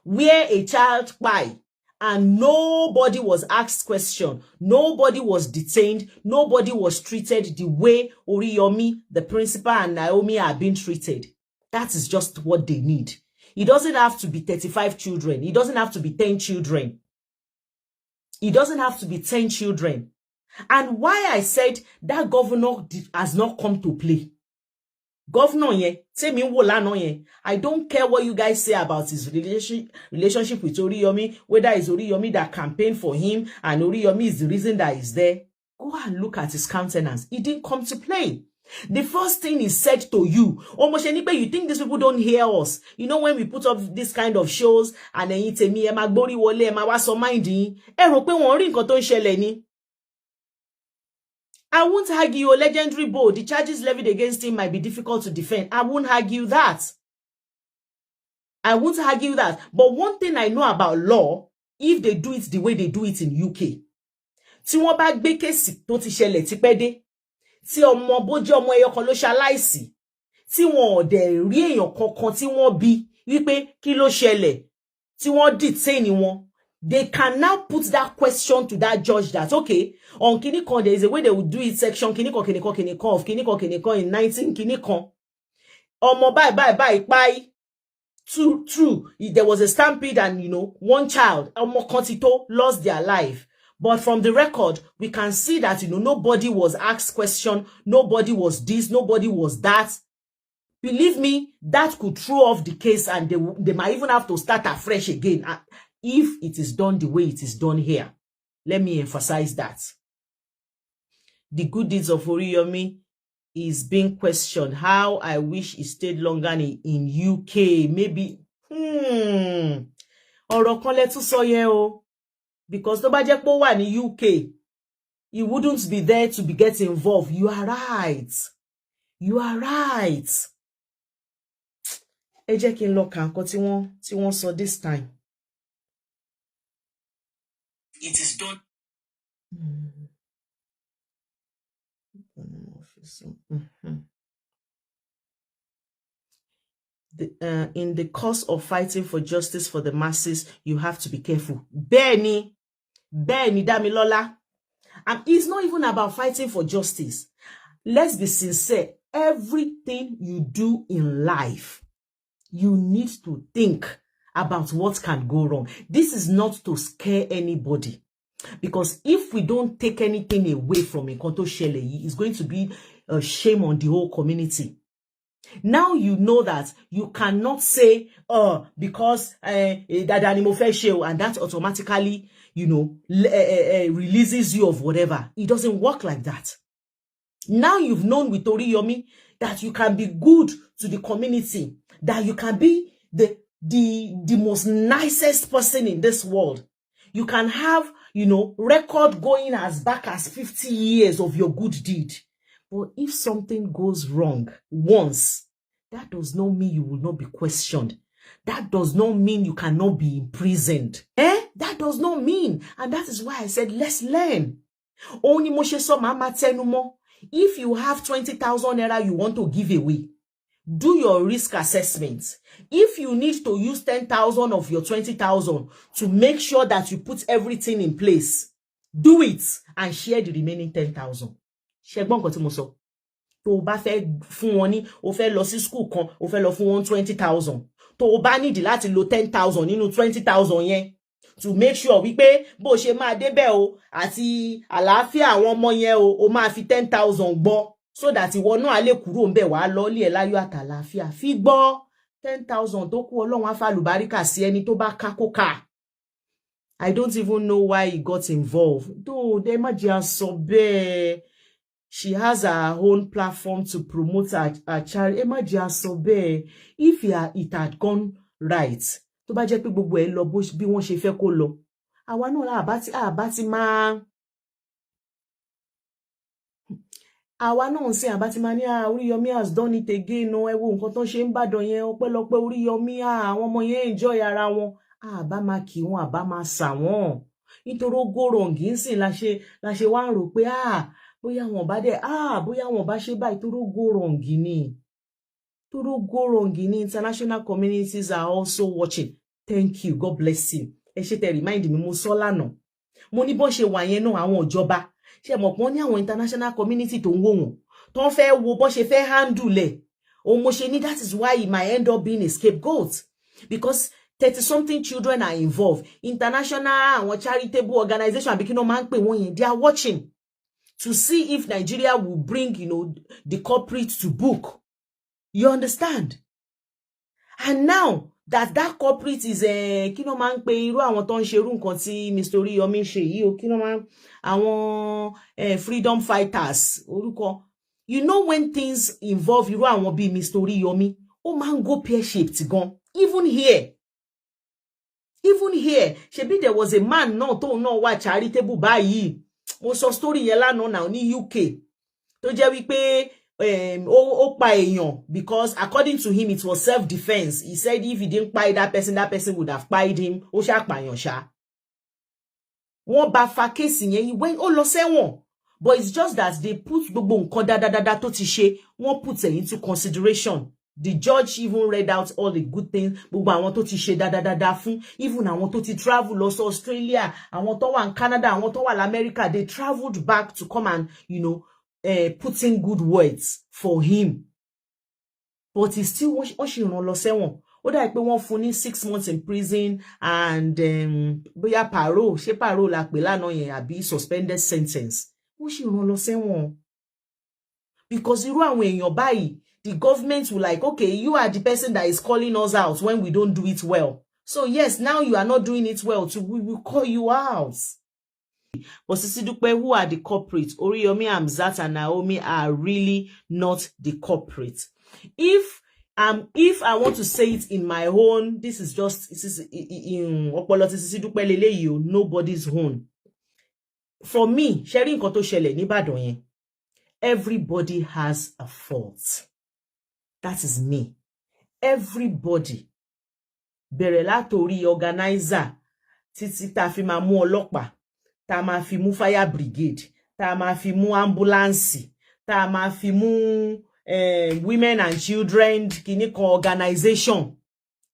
where a child died and nobody was asked question, nobody was detained, nobody was treated the way Oriyomi, the principal, and Naomi are being treated, that is just what they need. It doesn't have to be 35 children. It doesn't have to be 10 children. It doesn't have to be 10 children. And why I said that governor has not come to play. Governor yen, temi wo lana yen. I don't care what you guys say about his relationship with Oriyomi, whether it's Oriyomi that campaigned for him and Oriyomi is the reason that he's there. Go and look at his countenance. He didn't come to play. The first thing he said to you, you think these people don't hear us? You know, when we put up this kind of shows and then you tell me, "Ema gbori wole, ema wa so minding," rò pé wọ́n rí nǹkan tó ń ṣẹlẹ̀ ni. I won't argue legendary Bo. The charges levied against him might be difficult to defend. I won't argue that. I won't argue that. But one thing I know about law, if they do it the way they do it in UK, tí wọ́n bá gbé case tó ti ṣẹlẹ̀ tipẹ́ dé, tí ọmọ bójú ọmọ ẹyọ kan ló ṣaláìsí, tí wọ́n ò dẹ̀ rí èèyàn kankan tí wọ́n bí wípé kí ló ṣẹlẹ̀, tí wọ́n detain wọn, they can now put that question to that judge that, okay, on Kinikon, there is a way they would do it, section Kinikon of Kinikon in 19 Kinikon. Omo bye. True. There was a stampede and, you know, one child, Omo Kontito, lost their life. But from the record, we can see that, you know, nobody was asked question, nobody was this, nobody was that. Believe me, that could throw off the case and they might even have to start afresh again. If it is done the way it is done here. Let me emphasize that. The good deeds of Oriyomi is being questioned. How I wish he stayed longer in UK. Maybe, ọ̀rọ̀ kan lẹ tún sọ yẹn o. Because tó bá jẹ́ pé ó wà ní UK, he wouldn't be there to be getting involved. You are right. You are right. Ẹ jẹ́ kí n lọ kà nǹkan tí wọ́n sọ this time. It is done. In the course of fighting for justice for the masses, you have to be careful. Benny Damilola. And it's not even about fighting for justice. Let's be sincere. Everything you do in life, you need to think about what can go wrong. This is not to scare anybody. Because if we don't take anything away from it, it's going to be a shame on the whole community. Now you know that you cannot say, because dada ni mo fẹ́ ṣe o, and that automatically, releases you of whatever. It doesn't work like that. Now you've known with Oriyomi that you can be good to the community, that you can be the most nicest person in this world. You can have, record going as back as 50 years of your good deed. But if something goes wrong once, that does not mean you will not be questioned. That does not mean you cannot be imprisoned. That does not mean. And that is why I said, let's learn. Only Moshe so mama tenumo. If you have 20,000 naira you want to give away, do your risk assessment. If you need to use 10,000 of your 20,000 to make sure that you put everything in place, do it and share the remaining 10,000. Ṣẹ́gbọ́n nǹkan tí mo sọ. Tó bá fẹ́ fún wọn ní, ó fẹ́ lọ sí school kan, ó fẹ́ lọ fún wọn 20,000. Tó bá need láti lo 10,000 nínú 20,000 yẹn to make sure wípé bó ṣe máa débẹ̀ o àti àlàáfíà àwọn ọmọ yẹn o máa fi 10,000 gbọ́ so that ìwọ náà lè kúrò ńbẹ̀ wá lọ lé ẹ láyọ̀ àtàlàáfíà. Fi gbọ́ 10,000 tó kù Ọlọ́run á fàlùbáríkà sí ẹni tó bá ká kó ká. I don't even know why he got involved. Though they má jẹ́ sọ bẹ́ẹ̀. She has her own platform to promote her child. Ẹ má jẹ́ sọ bẹ́ẹ̀. If it had gone right, tó bá jẹ́ pé gbogbo ẹ̀ lọ bí wọ́n ṣe fẹ́ kó lọ, àwa náà àbá ti máa ní Oriyomi has done it again. No, ẹ wo nǹkan tó ṣe ń bàdàn yẹn, ọpẹ́lọpẹ́ Oriyomi, àwọn ọmọ yẹn enjoy ara wọn. Àbá máa kì wọ́n, àbá máa sà wọ́n. Nítorí ó go wrong nsìn la ṣe wá ń rò pé bóyá wọn bá ṣe báyìí torí ó go wrong ni. International communities are also watching. Thank you, God bless you. Ẹ ṣé tẹ́ remind mi mo sọ lánàá. Mo ní bó ṣe wà yẹn náà àwọn ìjọba. Ṣé mọ̀ pọ́n ní àwọn international community tó ń wò wọ́n. Tó ń fẹ́ wo bó ṣe fẹ́ handle ẹ̀. Mo ṣe ní that is why he might end up being a scapegoat. Because 30-something children are involved. International àwọn charitable organization àbí kí no máa ń pè wọ́n yẹn, they are watching to see if Nigeria will bring, the culprit to book. You understand? And now that culprit is kí no máa ń pè irú àwọn tó ń ṣe irú nǹkan tí Mr. Oriyomi ṣe yìí o, kí no máa àwọn freedom fighters orúkọ. You know when things involve irú àwọn bí Mr. Oriyomi, ó máa ń go pear-shaped gan. Even here, ṣebí there was a man náà tó náà wà charitable báyìí. Mo sọ story yẹn lánàá náà ní UK. Tó jẹ́ wípé ó pa èèyàn because according to him it was self-defense. He said if he didn't pay that person would have paid him. Ó ṣá pààyàn ṣá. Wọ́n bá fa case yẹn, ó lọ sẹ́wọ̀n. But it's just that they put gbogbo nǹkan dáadáa tó ti ṣe, wọ́n put it into consideration. The judge even read out all the good things. Gbogbo àwọn tó ti ṣe dáadáa fún, even àwọn tó ti travel lọ sí Australia, àwọn tó wà in Canada, àwọn tó wà in America, they traveled back to come and, put in good words for him. But he still wọ́n ṣì rán lọ sẹ́wọ̀n. Ó dà pé wọ́n fún ní 6 months in prison and bóyá parole, ṣé parole la pè lánàá yẹn àbí suspended sentence. Wọ́n ṣì rán lọ sẹ́wọ̀n. Because irú àwọn èèyàn báyìí, the government will like, okay, you are the person that is calling us out when we don't do it well. So yes, now you are not doing it well, so we will call you out. But Sisi Dupe, who are the culprits? Oriyomi Hamzat and Naomi are really not the culprits. If I want to say it in my own, this is in Sisi Dupe leleyi, nobody's own. For me, sharing nǹkan tó ṣẹlẹ̀ ní Ìbàdàn yẹn, everybody has a fault. That is me. Everybody. Bẹ̀rẹ̀ látorí organizer, títí tá fi máa mú ọlọ́pàá, tá máa fi mú fire brigade, tá máa fi mú ambulance, tá máa fi mú women and children kìíní kan organization.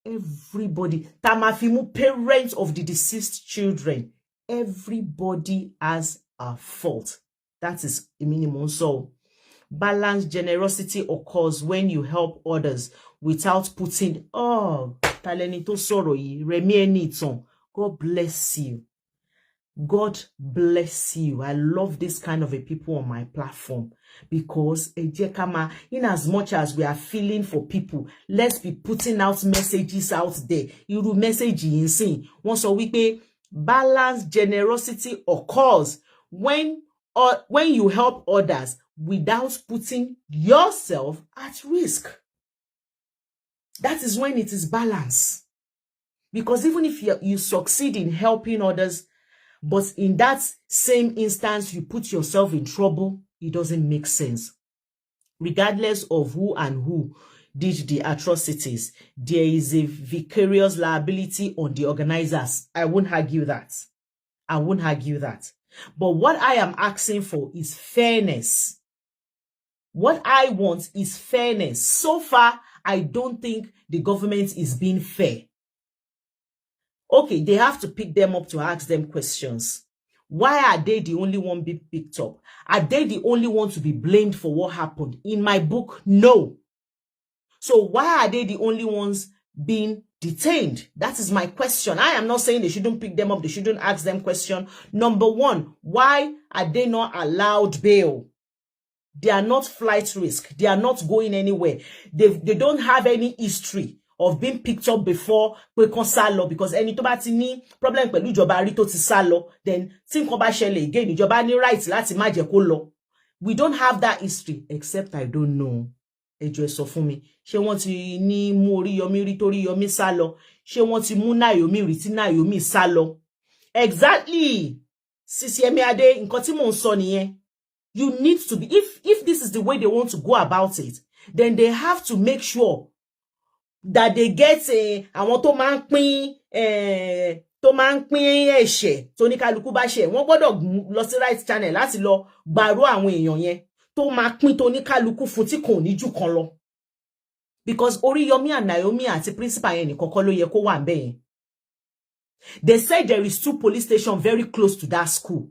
Everybody. Tá máa fi mú parents of the deceased children. Everybody has a fault. That is a minimum. So balanced generosity occurs when you help others without putting, taleni to sorrow yi, remi eni itan. God bless you. God bless you. I love this kind of a people on my platform because in as much as we are feeling for people, let's be putting out messages out there. Irú message yin wọ́n sọ wípé balanced generosity occurs when you help others without putting yourself at risk. That is when it is balance. Because even if you succeed in helping others, but in that same instance, you put yourself in trouble, it doesn't make sense. Regardless of who did the atrocities, there is a vicarious liability on the organizers. I won't argue that. But what I am asking for is fairness. What I want is fairness. So far, I don't think the government is being fair. Okay, they have to pick them up to ask them questions. Why are they the only one being picked up? Are they the only one to be blamed for what happened? In my book, no. So why are they the only ones being detained? That is my question. I am not saying they shouldn't pick them up. They shouldn't ask them questions. Number one, why are they not allowed bail? They are not flight risk. They are not going anywhere. They don't have any history of being picked up before pé kán sálọ, because ẹni tó bá ti ní problem pẹ̀lú ìjọba rí tó ti sálọ, then tí nǹkan bá ṣẹlẹ̀ again, ìjọba ní right láti má jẹ́ kó lọ. We don't have that history, except I don't know. Ẹ jọ̀ọ́ ẹ sọ fún mi, ṣé wọ́n ti ní mú Oriyomi rí tó Oriyomi sálọ? Ṣé wọ́n ti mú Naomi rí tí Naomi sálọ? Exactly. Sisi Emiade, nǹkan tí mò ń sọ nìyẹn. You need to be, if this is the way they want to go about it, then they have to make sure that they get àwọn tó máa ń pín ẹ̀ṣẹ̀ tó ní kálukú bá ṣe, wọ́n gbọ́dọ̀ lọ sí right channel láti lọ gbàrú àwọn èèyàn yẹn tó máa pín tó ní kálukú fún tí kò ní jù kan lọ. Because Oriyomi and Naomi àti principal yẹn nìkan kọ́ ló yẹ kó wà ńbẹ̀ yẹn. They said there is 2 police stations very close to that school.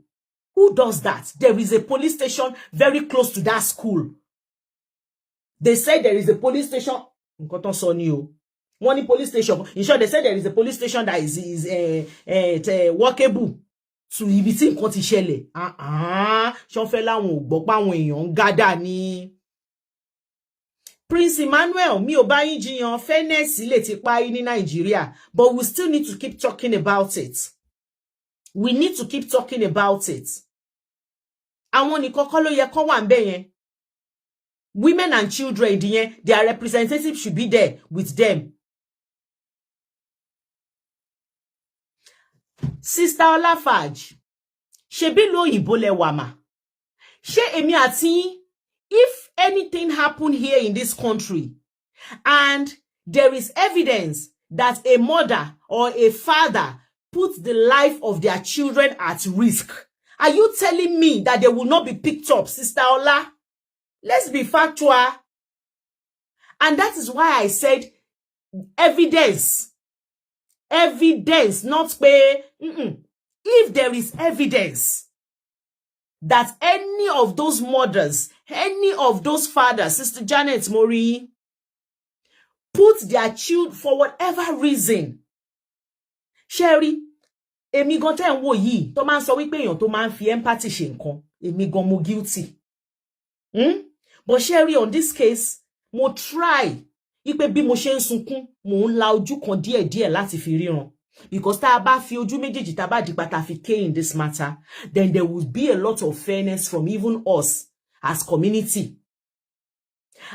Who does that? There is a police station very close to that school. They said there is a police station. Nǹkan tán sọ ni o. Wọ́n ní police station. In short, they said there is a police station that is walkable to ibi tí nǹkan ti ṣẹlẹ̀. Ṣọ́n fẹ́ láwọn ò gbọ́ páwọn èèyàn ń gádà ní. Prince Emmanuel, mi ò bá yín jiyàn, fairness lè ti parí ní Nigeria, but we still need to keep talking about it. We need to keep talking about it. Àwọn nìkan kọ́ ló yẹ kó wà ńbẹ̀ yẹn. Women and children, their representatives should be there with them. Sister Olafaj, ṣebí lóyìnbó lẹ wà mà. Ṣé èmi àti, if anything happened here in this country and there is evidence that a mother or a father put the life of their children at risk, are you telling me that they will not be picked up, Sister Ola? Let's be factual. And that is why I said evidence. Evidence, not pay. If there is evidence that any of those mothers, any of those fathers, Sister Janet Mori, put their children for whatever reason. Sherry, èmi gan tẹ́ ń wò yìí, tó máa ń sọ wípé èèyàn tó máa ń fi empathy ṣe nǹkan, èmi gan mo guilty. But Sherry, on this case, mo try. Ipe bí mo ṣe ń sunkún, mo ń la ojú kan díẹ̀díẹ̀ láti fi ríran. Because tá a bá fi ojú méjèèjì tá a bá di pàtàkì in this matter, then there will be a lot of fairness from even us as community.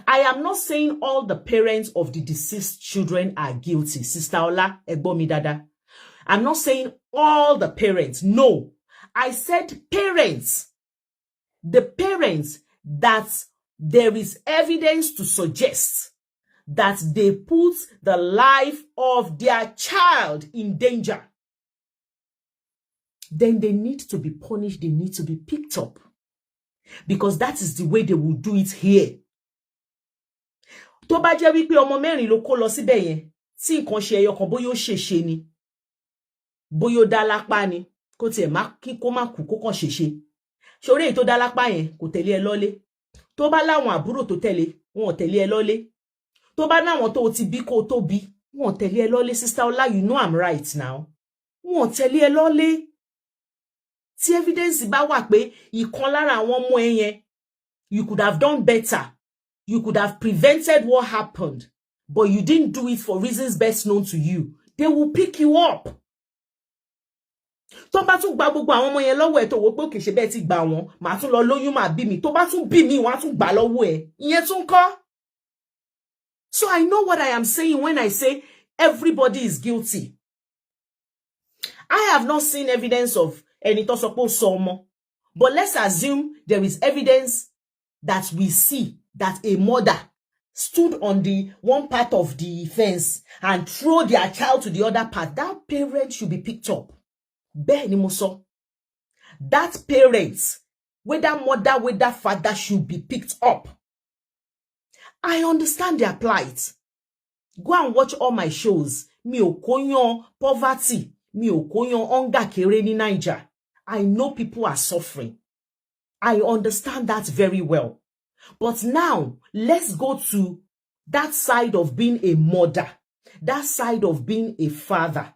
I am not saying all the parents of the deceased children are guilty. Sister Ola, ẹ gbọ́ mi dáadáa. I'm not saying all the parents. No. I said parents. The parents that there is evidence to suggest that they put the life of their child in danger. Then they need to be punished. They need to be picked up. Because that is the way they will do it here. Tó bá jẹ́ wípé ọmọ mẹ́rin ló kó lọ síbẹ̀ yẹn, tí nǹkan ṣe ẹyọ kan bóyá ó ṣèṣe ni, bóyá ó dá lápá ni, kó tiẹ̀ má kí kó má kú kó kàn ṣèṣe. Ṣorí èyí tó dá lápá yẹn kò tẹ̀lé ẹ lọ́lé. Tó bá láwọn àbúrò tó tẹ̀lé, wọn ò tẹ̀lé ẹ lọ́lé. Tó bá náwọn tó ti bí kó tó bí, wọn ò tẹ̀lé ẹ lọ́lé. Sister Ola, you know I'm right now. Wọn ò tẹ̀lé ẹ lọ́lé. Tí evidence bá wà pé ìkan lára àwọn ọmọ ẹ yẹn, you could have done better. You could have prevented what happened, but you didn't do it for reasons best known to you. They will pick you up. Tó bá tún gba gbogbo àwọn ọmọ yẹn lọ́wọ́ ẹ̀ tó wò pé kì í ṣe bẹ́ẹ̀ ti gbà wọ́n, màá tún lọ lóyún màá bí mi. Tó bá tún bí mi, wọ́n á tún gbà lọ́wọ́ ẹ̀. Ìyẹn tún kọ́. So I know what I am saying when I say everybody is guilty. I have not seen evidence of ẹni tó sọ pé ó sọ ọmọ, but let's assume there is evidence that we see that a mother stood on the one part of the fence and throw their child to the other part. That parent should be picked up. Bẹ́ẹ̀ ni mo sọ. That parent, whether mother, whether father, should be picked up. I understand their plight. Go and watch all my shows. Mi ò kóyan poverty. Mi ò kóyan hunger kéré ní Niger. I know people are suffering. I understand that very well. But now, let's go to that side of being a mother, that side of being a father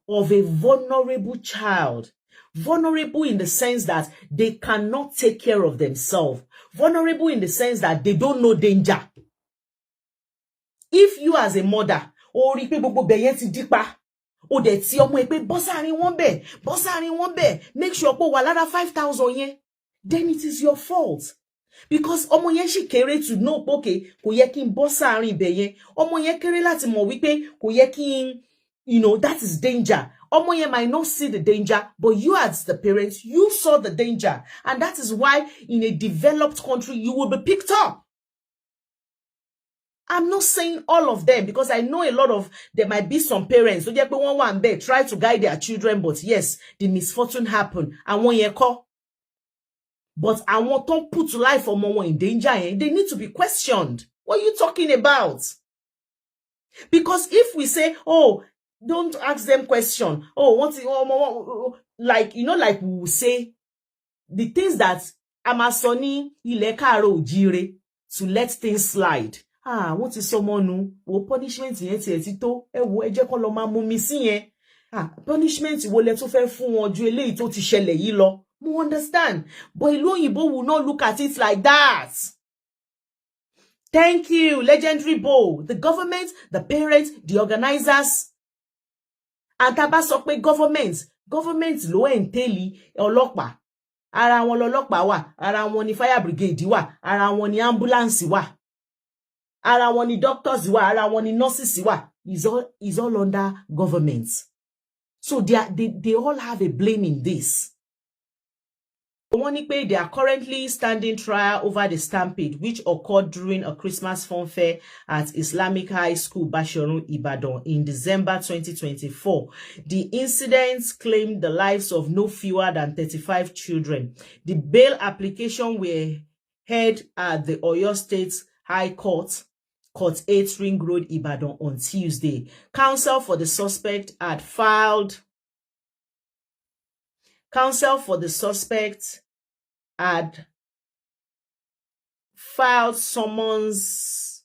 of a vulnerable child. Vulnerable in the sense that they cannot take care of themselves. Vulnerable in the sense that they don't know danger. If you as a mother, o rí pé gbogbo bẹ̀yẹn ti dípa, o dẹ̀ ti ọmọ ẹ pé bọ́ sáàrin wọn bẹ̀, make sure pé wà lára 5,000 yẹn, then it is your fault. Because ọmọ yẹn ṣì kéré to know pé okay, kò yẹ kí n bọ́ sáàrin ibẹ̀ yẹn. Ọmọ yẹn kéré láti mọ̀ wípé kò yẹ kí n, that is danger. Ọmọ yẹn might not see the danger, but you as the parents, you saw the danger. And that is why in a developed country, you will be picked up. I'm not saying all of them, because I know a lot of, there might be some parents who just one day try to guide their children, but yes, the misfortune happened. And one year call. But I want to put life or more in danger, they need to be questioned. What are you talking about? Because if we say, oh, don't ask them question. Oh, like, like we will say, the things that Amazoni ile karo jire, to let things slide. What is someone who punishment yẹn ti tó, ẹ wò ẹ jẹ́ kó lọ máa mú mi sí yẹn. Punishment wo lẹ tó fẹ́ fún wọn ju eléyìí tó ti ṣẹlẹ̀ yìí lọ. We understand. But ìlú òyìnbó will not look at it like that. Thank you, Legendary Bow. The government, the parents, the organizers. And tá bá sọ pé government ló entail ọlọ́pàá. Ara wọn lọ́lọ́pàá wà, ara wọn ni fire brigade wà, ara wọn ni ambulance wà. Ara wọn ni doctors wà, ara wọn ni nurses wà. Is all under government. So they all have a blame in this. They are currently standing trial over the stampede which occurred during a Christmas funfair at Islamic High School Bashorun, Ibadan in December 2024. The incidents claimed the lives of no fewer than 35 children. The bail application were heard at the Oyo State High Court, Court 8 Ring Road, Ibadan on Tuesday. Counsel for the suspect had filed summons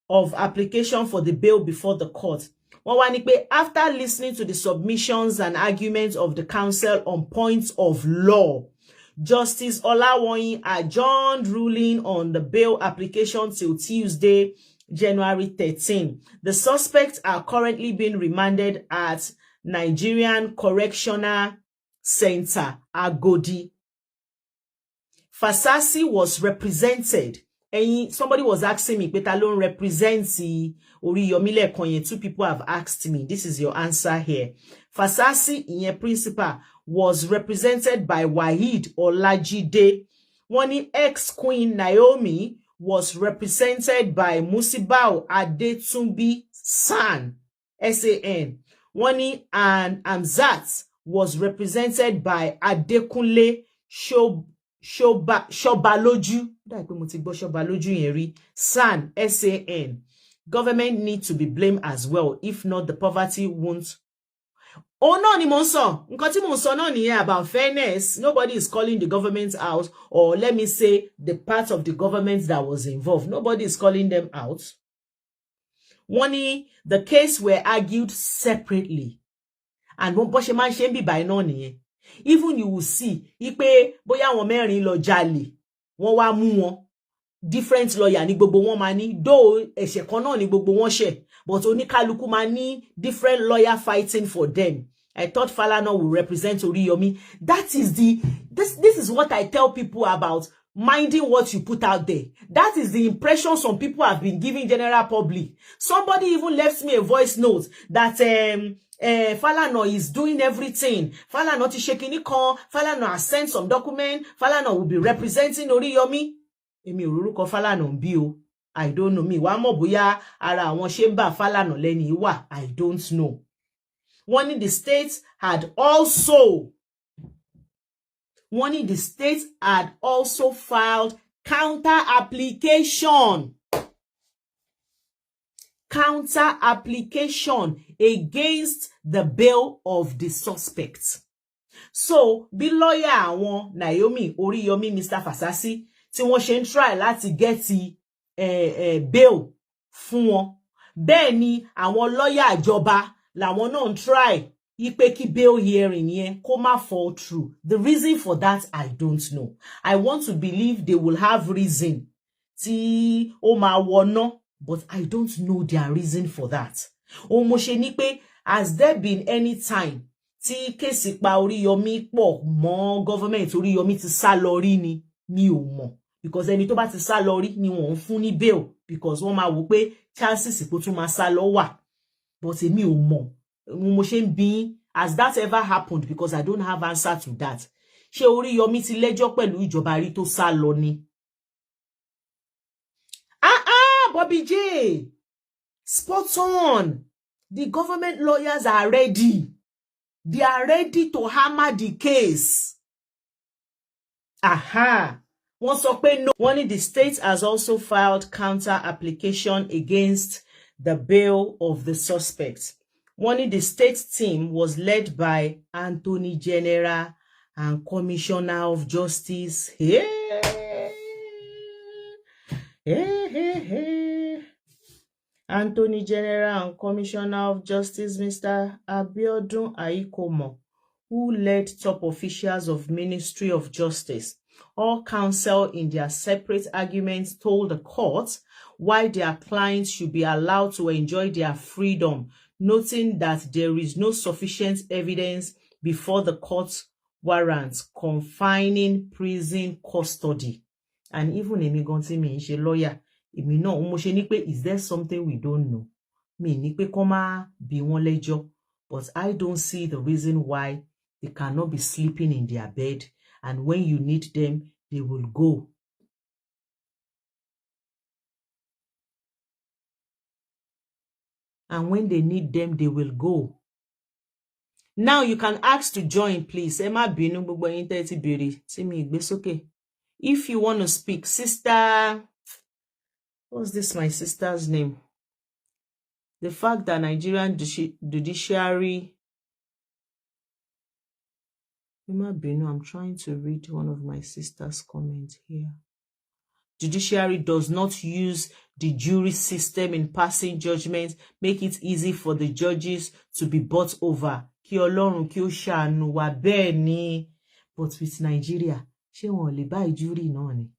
of application for the bail before the court. After listening to the submissions and arguments of the counsel on points of law, Justice Olawoyin adjourned ruling on the bail application till Tuesday, January 13. The suspects are currently being remanded at Nigerian Correctional Center, Agodi. Fasasi was represented. And somebody was asking me, but I don't represent Oriyomi Hamzat. Two people have asked me. This is your answer here. Fasasi, in your principal, was represented by Waheed Olajide. One ex-queen Naomi was represented by Musibao Adetunbi San, S-A-N. One and Hamzat was represented by Adekunle Shobaloju. San, S-A-N. Government needs to be blamed as well. If not, the poverty won't. Oh no, ni monso. Nkoti monso no ni about fairness. Nobody is calling the government out, or let me say the part of the government that was involved. Nobody is calling them out. The case were argued separately. And by no ni. Even you will see ipe bóyá àwọn mẹ́rin lọ jalè wọ́n wá mú wọn different lawyer ní gbogbo wọn máa ní, though ẹ̀ṣẹ̀ kan náà ní gbogbo wọn ṣẹ̀, but oníkálukú máa ní different lawyer fighting for them. I thought Falana will represent Oriyomi. That is this is what I tell people about minding what you put out there. That is the impression some people have been giving general public. Somebody even left me a voice note that Falana is doing everything. Falana ti ṣe kíní kan. Falana has sent some document. Falana will be representing Oriyomi. Èmi ò rorúkọ Falana ń bí o. I don't know. Mi wá mọ̀ bóyá ara àwọn ṣe ń bá Falana lẹ́ni wà. I don't know. One in the states had also filed counter application against the bail of the suspects. So, bí lawyer àwọn Naomi, Oriyomi, Mr. Fasasi, tí wọ́n ṣe ń try láti get bail fún wọn. Bẹ́ẹ̀ ni àwọn lawyer ìjọba làwọn náà ń try ipe kí bail hearing yẹn kó má fall through. The reason for that, I don't know. I want to believe they will have reason tí ó máa wọná, but I don't know their reason for that. Ohun mo ṣe ní pé, has there been any time tí kéèsì pa Oriyomi pọ̀ mọ́ government Oriyomi ti sá lọ rí ni? Mi ò mọ̀. Because ẹni tó bá ti sá lọ rí ni wọ́n ń fún ní bail, because wọ́n máa wò pé chances pé tún máa sá lọ wà. But èmi ò mọ̀. Mo ṣe ń bi, has that ever happened? Because I don't have answer to that. Ṣé Oriyomi ti lẹ́jọ́ pẹ̀lú ìjọba rí tó sá lọ ni? Bobby J, spot on. The government lawyers are ready. They are ready to hammer the case. Wọ́n sọ pé no. One in the state has also filed counter application against the bail of the suspects. One in the state team was led by Attorney General and Commissioner of Justice. Attorney General and Commissioner of Justice, Mr. Abiodun Aikomo, who led top officials of Ministry of Justice. All counsel in their separate arguments told the court why their clients should be allowed to enjoy their freedom, noting that there is no sufficient evidence before the court warrants confining prison custody. And even èmi gan tí mi ń ṣe lawyer, èmi náà mo ṣe ní pé, is there something we don't know? Mi ní pé kó má bí wọ́n lẹ́jọ́, but I don't see the reason why they cannot be sleeping in their bed, and when you need them, they will go. And when they need them, they will go. Now you can ask to join, please. Ẹ má bínú gbogbo yín tẹ́ ti béèrè tí mi gbé sókè. If you want to speak, sister, what's this, my sister's name? The fact that Nigerian judiciary, ẹ má bínú, I'm trying to read one of my sister's comments here. Judiciary does not use the jury system in passing judgments, make it easy for the judges to be bought over. Kí Ọlọ́run kí ó ṣàánú wa, bẹ́ẹ̀ ni. But with Nigeria, ṣé wọ́n lè buy jury náà ni?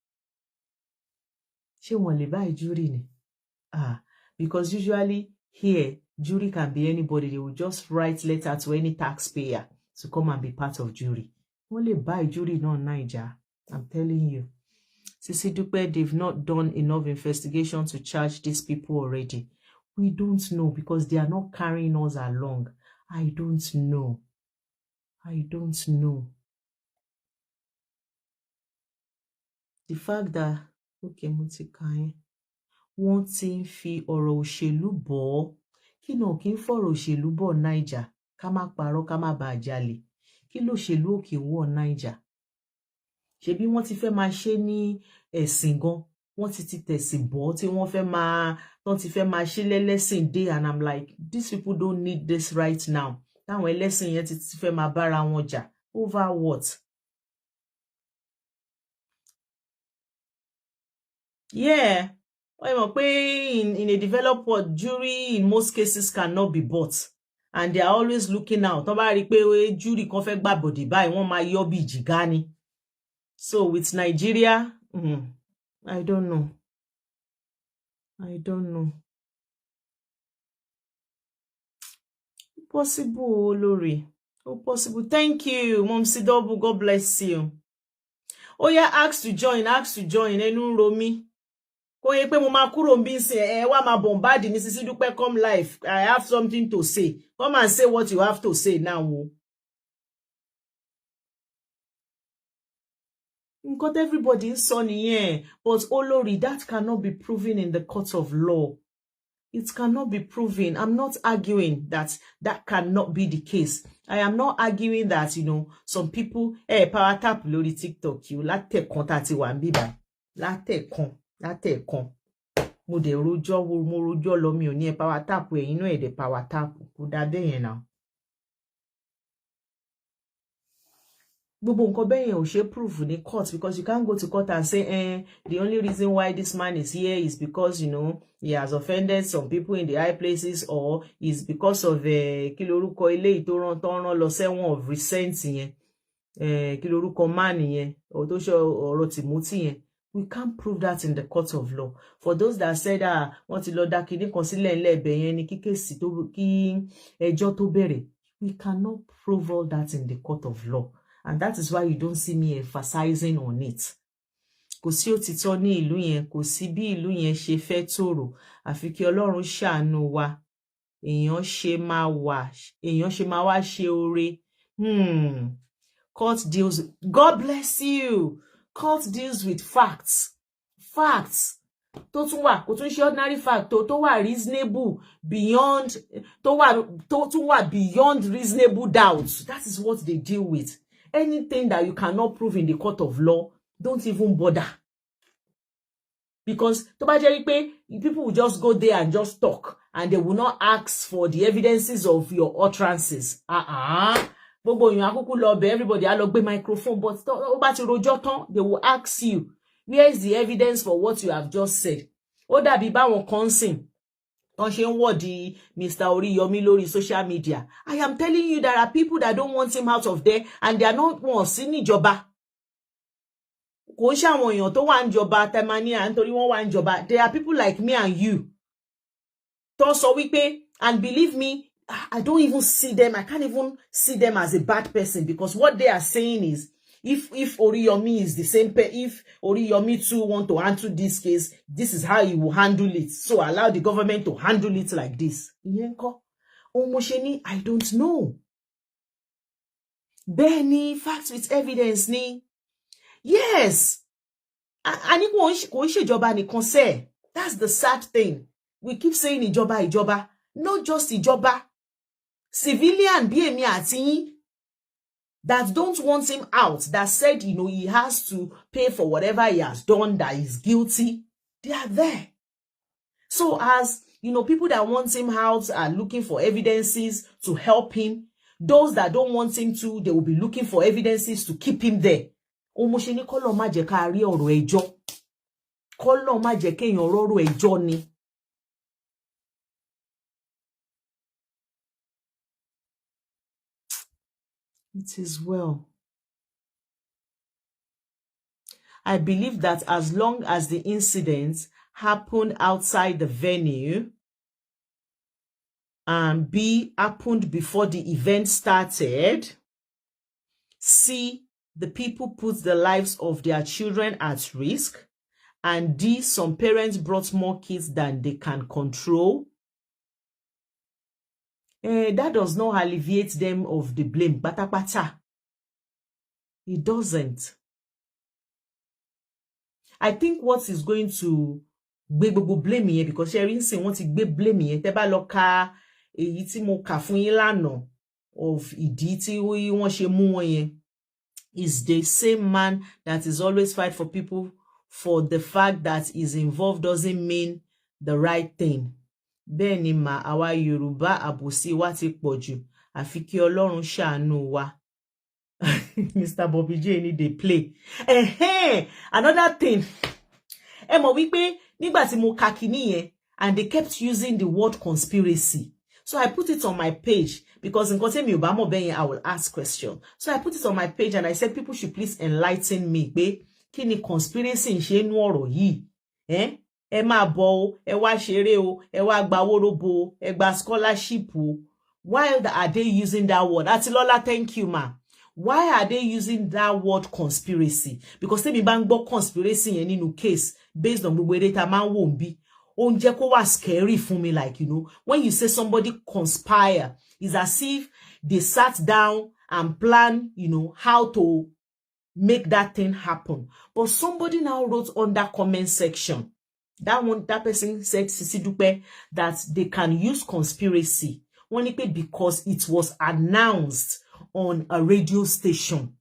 Ṣé wọ́n lè buy jury ni? Because usually here, jury can be anybody. They will just write letter to any taxpayer to come and be part of jury. Wọ́n lè buy jury náà Naija. I'm telling you. Sisi Dupe, they've not done enough investigation to charge these people already. We don't know because they are not carrying us along. I don't know. The fact that, okay, mo ti kà yẹn, wọ́n ti ń fi ọ̀rọ̀ òṣèlú bọ̀ ọ́. Kí náà kí ń fọ̀rọ̀ òṣèlú bọ̀ Naija? Ká má parọ́, ká má bàa jalè. Kí lòṣèlú òkè wọ̀ Naija? Ṣebí wọ́n ti fẹ́ máa ṣe ní ẹ̀sìn gan, wọ́n ti tẹ̀sìn bọ̀ tí wọ́n ti fẹ́ máa ṣe lẹ́lẹ́sìn dé, and I'm like, these people don't need this right now. Táwọn ẹlẹ́sìn yẹn ti fẹ́ máa bára wọn jà. Over what? Yeah. In a developed world, jury in most cases cannot be bought. and they are always looking out. Tó bá rí pé jury kan fẹ́ gbà body báyìí wọ́n máa yọ bí jìgá ni. So with Nigeria, I don't know. Possible, Lori. Oh, possible. Thank you, Mom Sidobu. God bless you. Oh yeah, ask to join. Enu Romi. Kò yẹ pé mo máa kúrò nbí nsìn ẹ wá máa bombard ní Sisi Dúpẹ́ come live. I have something to say. Come and say what you have to say now. Nǹkan everybody ń sọ nìyẹn, but Olori, that cannot be proven in the court of law. It cannot be proven. I'm not arguing that cannot be the case. I am not arguing that, some people, power tap lórí TikTok, láti kan tá ti wà ńbí báyìí. Láti kan. Mo dẹ̀ rojọ́ lọ mi ò ní power tap ẹ̀yin náà ẹ dẹ̀ power tap. Kò dá bẹ́ẹ̀ yẹn now. Gbogbo nǹkan bẹ́ẹ̀ yẹn ò ṣe proof ní court, because you can't go to court and say the only reason why this man is here is because he has offended some people in the high places, or is because of kí lorúkọ eléyìí tó rán lọ sẹ́wọ̀n of recent yẹn kí lorúkọ man yẹn or tó ṣe ọ̀rọ̀ Timothy yẹn. We can't prove that in the court of law. For those that said wọ́n ti lọ dá kinní kan sílẹ̀ ńlẹ̀ ẹ̀bẹ̀ yẹn ni kí ẹjọ́ tó bẹ̀rẹ̀, we cannot prove all that in the court of law. And that is why you don't see me emphasizing on it. Kò sí òtítọ́ ní ìlú yẹn, kò sí bí ìlú yẹn ṣe fẹ́ tòrò, àfi kí Ọlọ́run ṣàánú wa. Èèyàn ṣe máa wá ṣe oore. Court deals, God bless you. Court deals with facts. Facts. Tó tún wà, kò tún ṣe ordinary fact tó wà reasonable beyond, tó tún wà beyond reasonable doubt. That is what they deal with. Anything that you cannot prove in the court of law, don't even bother. Because tó bá jẹ́ wípé people will just go there and just talk, and they will not ask for the evidences of your utterances. Gbogbo èèyàn àkúkú lọ bẹ̀, everybody á lọ gbé microphone, but ó bá ti rojọ́ tán, they will ask you, where is the evidence for what you have just said? Ó dàbí báwọn kan sìn wọ́n ṣe ń wọ́ọ̀dì Mr. Oriyomi lórí social media. I am telling you, there are people that don't want him out of there, and they are not wọ́n sí níjọba. Kò ń ṣe àwọn èèyàn tó wà níjọba tẹmania nítorí wọ́n wà níjọba. There are people like me and you tó sọ wípé, and believe me, I don't even see them. I can't even see them as a bad person, because what they are saying is, if Oriyomi is the same, if Oriyomi too want to handle this case, this is how he will handle it. So allow the government to handle it like this. I don't know. Benny, facts with evidence ni. Yes. And that's the sad thing. We keep saying ìjọba. Not just ìjọba. Civilian bí èmi àti yín that don't want him out, that said, he has to pay for whatever he has done, that is guilty, they are there. So as, people that want him out are looking for evidences to help him. Those that don't want him to, they will be looking for evidences to keep him there. Kọ́lọ́run má jẹ́ ká rí ọ̀rọ̀ ẹjọ́. Kọ́lọ́run má jẹ́ kéèyàn rọ́rọ̀ ẹjọ́ ni. It is well. I believe that as long as the incidents happened outside the venue and B happened before the event started, C, the people put the lives of their children at risk, and D, some parents brought more kids than they can control, that does not alleviate them of the blame. Bata. It doesn't. I think what is going to blame here, because sharing say want to blame here. Teba loka èyí mo kà fún yín lánàá of ìdí tí wọ́n ṣe mú wọn yẹn is the same man that is always fight for people for the fact that he's involved doesn't mean the right thing. Bẹ́ẹ̀ni mà àwa Yorùbá àbòsí wa ti pọ̀jù, àfi kí Ọlọ́run ṣàánú wa. Mr. Bobby J ni dey play. Another thing. Ẹ mọ̀ wípé nígbà tí mo ka kíní yẹn, and they kept using the word conspiracy. So I put it on my page because in Kontemi Obama Benye, I will ask questions. So I put it on my page and I said people should please enlighten me. Pé kí ni conspiracy ń ṣe nú ọ̀rọ̀ yìí? Ẹ máa bọ̀ o, ẹ wá ṣeré o, ẹ wá gba wóróbo o, ẹ gba scholarship o. Why are they using that word? Atilola, thank you, ma. Why are they using that word conspiracy? Because tẹ́mi bá ń gbọ́ conspiracy yẹn nínú case based on gbogbo eré tá máa ń wò ń bí. Ó ń jẹ́ kó wá scary fún mi, like, you know, when you say somebody conspire, it's as if they sat down and plan, you know, how to make that thing happen. But somebody now wrote on that comment section, that person said, Sisi Dupe, that they can use conspiracy only because it was announced on a radio station.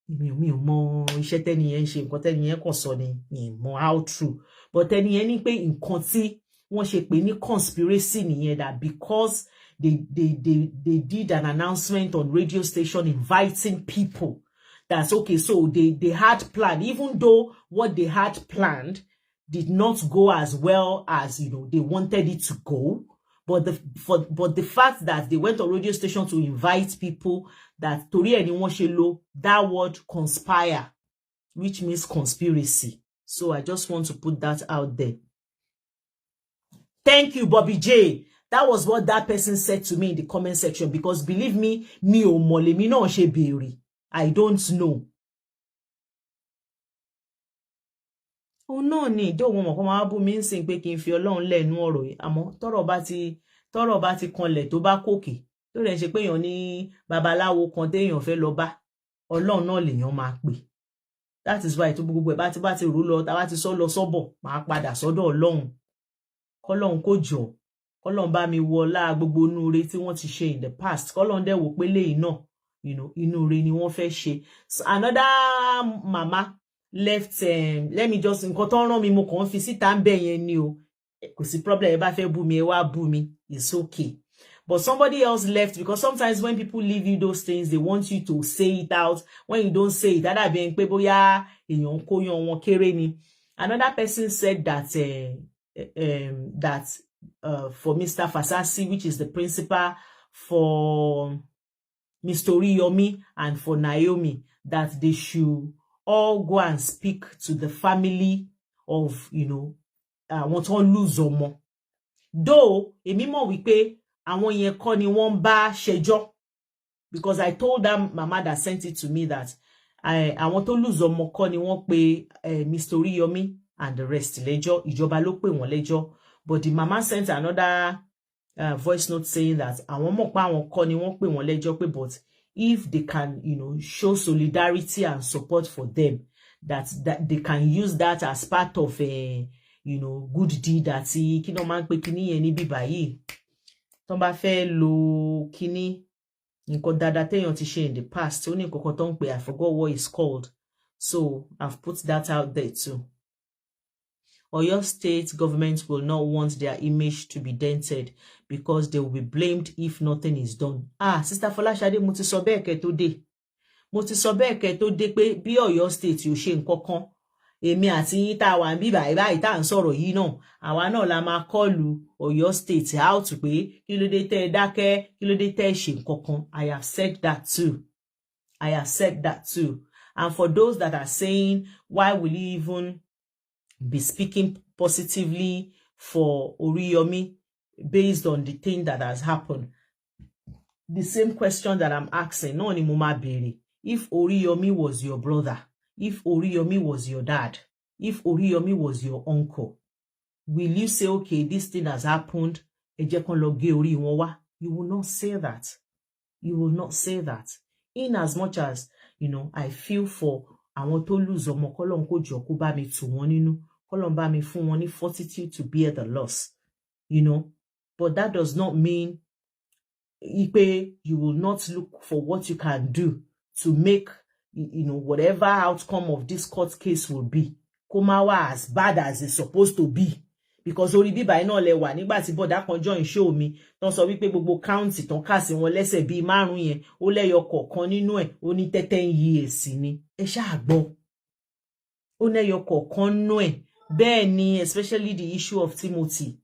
Mi ò mọ iṣẹ́ tẹ́ni yẹn ṣe, nǹkan tẹ́ni yẹn kàn sọ ni, mi mọ how true. But tẹ́ni yẹn ní pé nǹkan tí wọ́n ṣe pè ní conspiracy nìyẹn, that because they did an announcement on radio station inviting people. That's okay. So they had planned, even though what they had planned did not go as well as, you know, they wanted it to go. But the fact that they went on radio station to invite people, that Tori anyone shelo, that word conspire, which means conspiracy. So I just want to put that out there. Thank you, Bobby J. That was what that person said to me in the comment section, because believe me, mi ò mọ̀, mi náà ṣe béèrè. I don't know. Oh no, ni do wọ́n mọ̀ kó máa bú mi ńsìn pé kí n fi Ọlọ́run lẹ́nu ọ̀rọ̀ yìí. Àmọ́ tọ́rọ̀ bá ti kanlẹ̀ tó bá kòkè. Tó rẹ̀ ṣe pé èèyàn ní babaláwo kan téèyàn fẹ́ lọ bá. Ọlọ́run náà lèèyàn máa pè. That is why tó gbogbo ẹ̀ bá ti rú lọ, tá bá ti sọ lọ sọ́bọ̀, máa padà sọ́dọ̀ Ọlọ́run. Kọ́lọ́run kó jọ̀ọ́. Kọ́lọ́run bá mi wọlá gbogbo inú ire tí wọ́n ti ṣe in the past. Kọ́lọ́run dẹ̀ wò pé léyìí náà, you know, inú ire ni wọ́n fẹ́ ṣe. So another mama left, let me just, nǹkan tó rán mi mo kàn fi síta ń bẹ̀ yẹn ni o. Kò sí problem, ẹ bá fẹ́ bú mi, ẹ wá bú mi. It's okay. But somebody else left, because sometimes when people leave you those things, they want you to say it out. When you don't say it, that being pé bóyá èèyàn kó yan wọn kéré ni. Another person said that for Mr. Fasasi, which is the principal, for Mr. Oriyomi and for Naomi, that they should all go and speak to the family of, you know, wọ́n tó lose ọmọ. Though, èmi mọ̀ wípé àwọn yẹn kọ́ ni wọ́n bá ṣẹjọ́, because I told that mama that sent it to me that àwọn tó lose ọmọ kọ́ ni wọ́n pè Mr. Oriyomi and the rest lẹ́jọ́, ìjọba ló pè wọ́n lẹ́jọ́. But the mama sent another voice note saying that àwọn mọ̀ pé àwọn kọ́ ni wọ́n pè wọ́n lẹ́jọ́ pé, but if they can, you know, show solidarity and support for them, that they can use that as part of a, you know, good deed àti kí ló máa ń pè kíní yẹn ní bíbá yìí. Tó bá fẹ́ lo kíní nǹkan dáadáa téèyàn ti ṣe in the past, ó ní nǹkan kan tó ń pè, I forgot what it's called. So I've put that out there too. Oyo State government will not want their image to be dented because they will be blamed if nothing is done. Sister Folashade, mo ti sọ bẹ́ẹ̀ kẹ́ tó dé. Mo ti sọ bẹ́ẹ̀ kẹ́ tó dé pé bí Oyo State ò ṣe nǹkan kan, èmi àti yín tá wà níbí báyìí tá ń sọ̀rọ̀ yìí náà, àwa náà la máa kọlù Oyo State out pé kí ló dé tẹ́ dákẹ́, kí ló dé tẹ́ ṣe nǹkan kan. I have said that too. I have said that too. And for those that are saying, why will you even be speaking positively for Oriyomi based on the thing that has happened? The same question that I'm asking, no ni mo ma bere. If Oriyomi was your brother, if Oriyomi was your dad, if Oriyomi was your uncle, will you say, okay, this thing has happened, ẹ jẹ́ kán lọ gé orí wọn wá? You will not say that. You will not say that. In as much as, you know, I feel for àwọn tó lose ọmọ, k'Ọlọ́run kó jọ̀ọ́ kó bá mi tù wọ́n nínú, k'Ọlọ́run bá mi fún wọn ní fortitude to bear the loss, you know. But that does not mean Ipe, you will not look for what you can do to make, you know, whatever outcome of this court case will be, Komawa as bad as it's supposed to be. Because orí bíbá iná lẹ wà nígbà tí bọ̀dá kan join show mi, tán sọ wípé gbogbo county tán kà sí wọn lẹ́sẹ̀ bíi 5 yẹn, ó lẹ́yọ kọ̀ọ̀kan nínú ẹ̀, ó ní 10 years ni. Ẹ ṣáà gbọ́. Ó lẹ́yọ kọ̀ọ̀kan nínú ẹ̀. Bẹ́ẹ̀ ni, especially the issue of Timothy.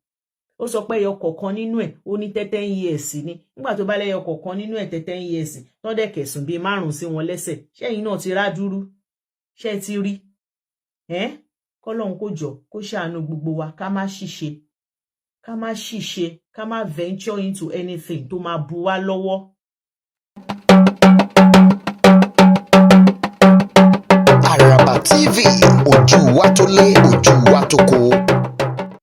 ó sọ pé ẹyọ kọ̀ọ̀kan nínú ẹ̀ ó ní 10 years ni nígbà tó bá lẹ́yọ kọ̀ọ̀kan nínú ẹ̀ 10 years tó dẹ̀ kẹ̀sùn bíi 5 sí wọn lẹ́sẹ̀ ṣẹ́yìn náà ti rádúrú ṣẹ́ ti rí kọ́lọ́hún kó jọ kó ṣàánú gbogbo wa ká má ṣìṣe ká má venture into anything tó máa bu wá lọ́wọ́. Àràbà TV, ojú wa tó lé, ojú wa tó kó.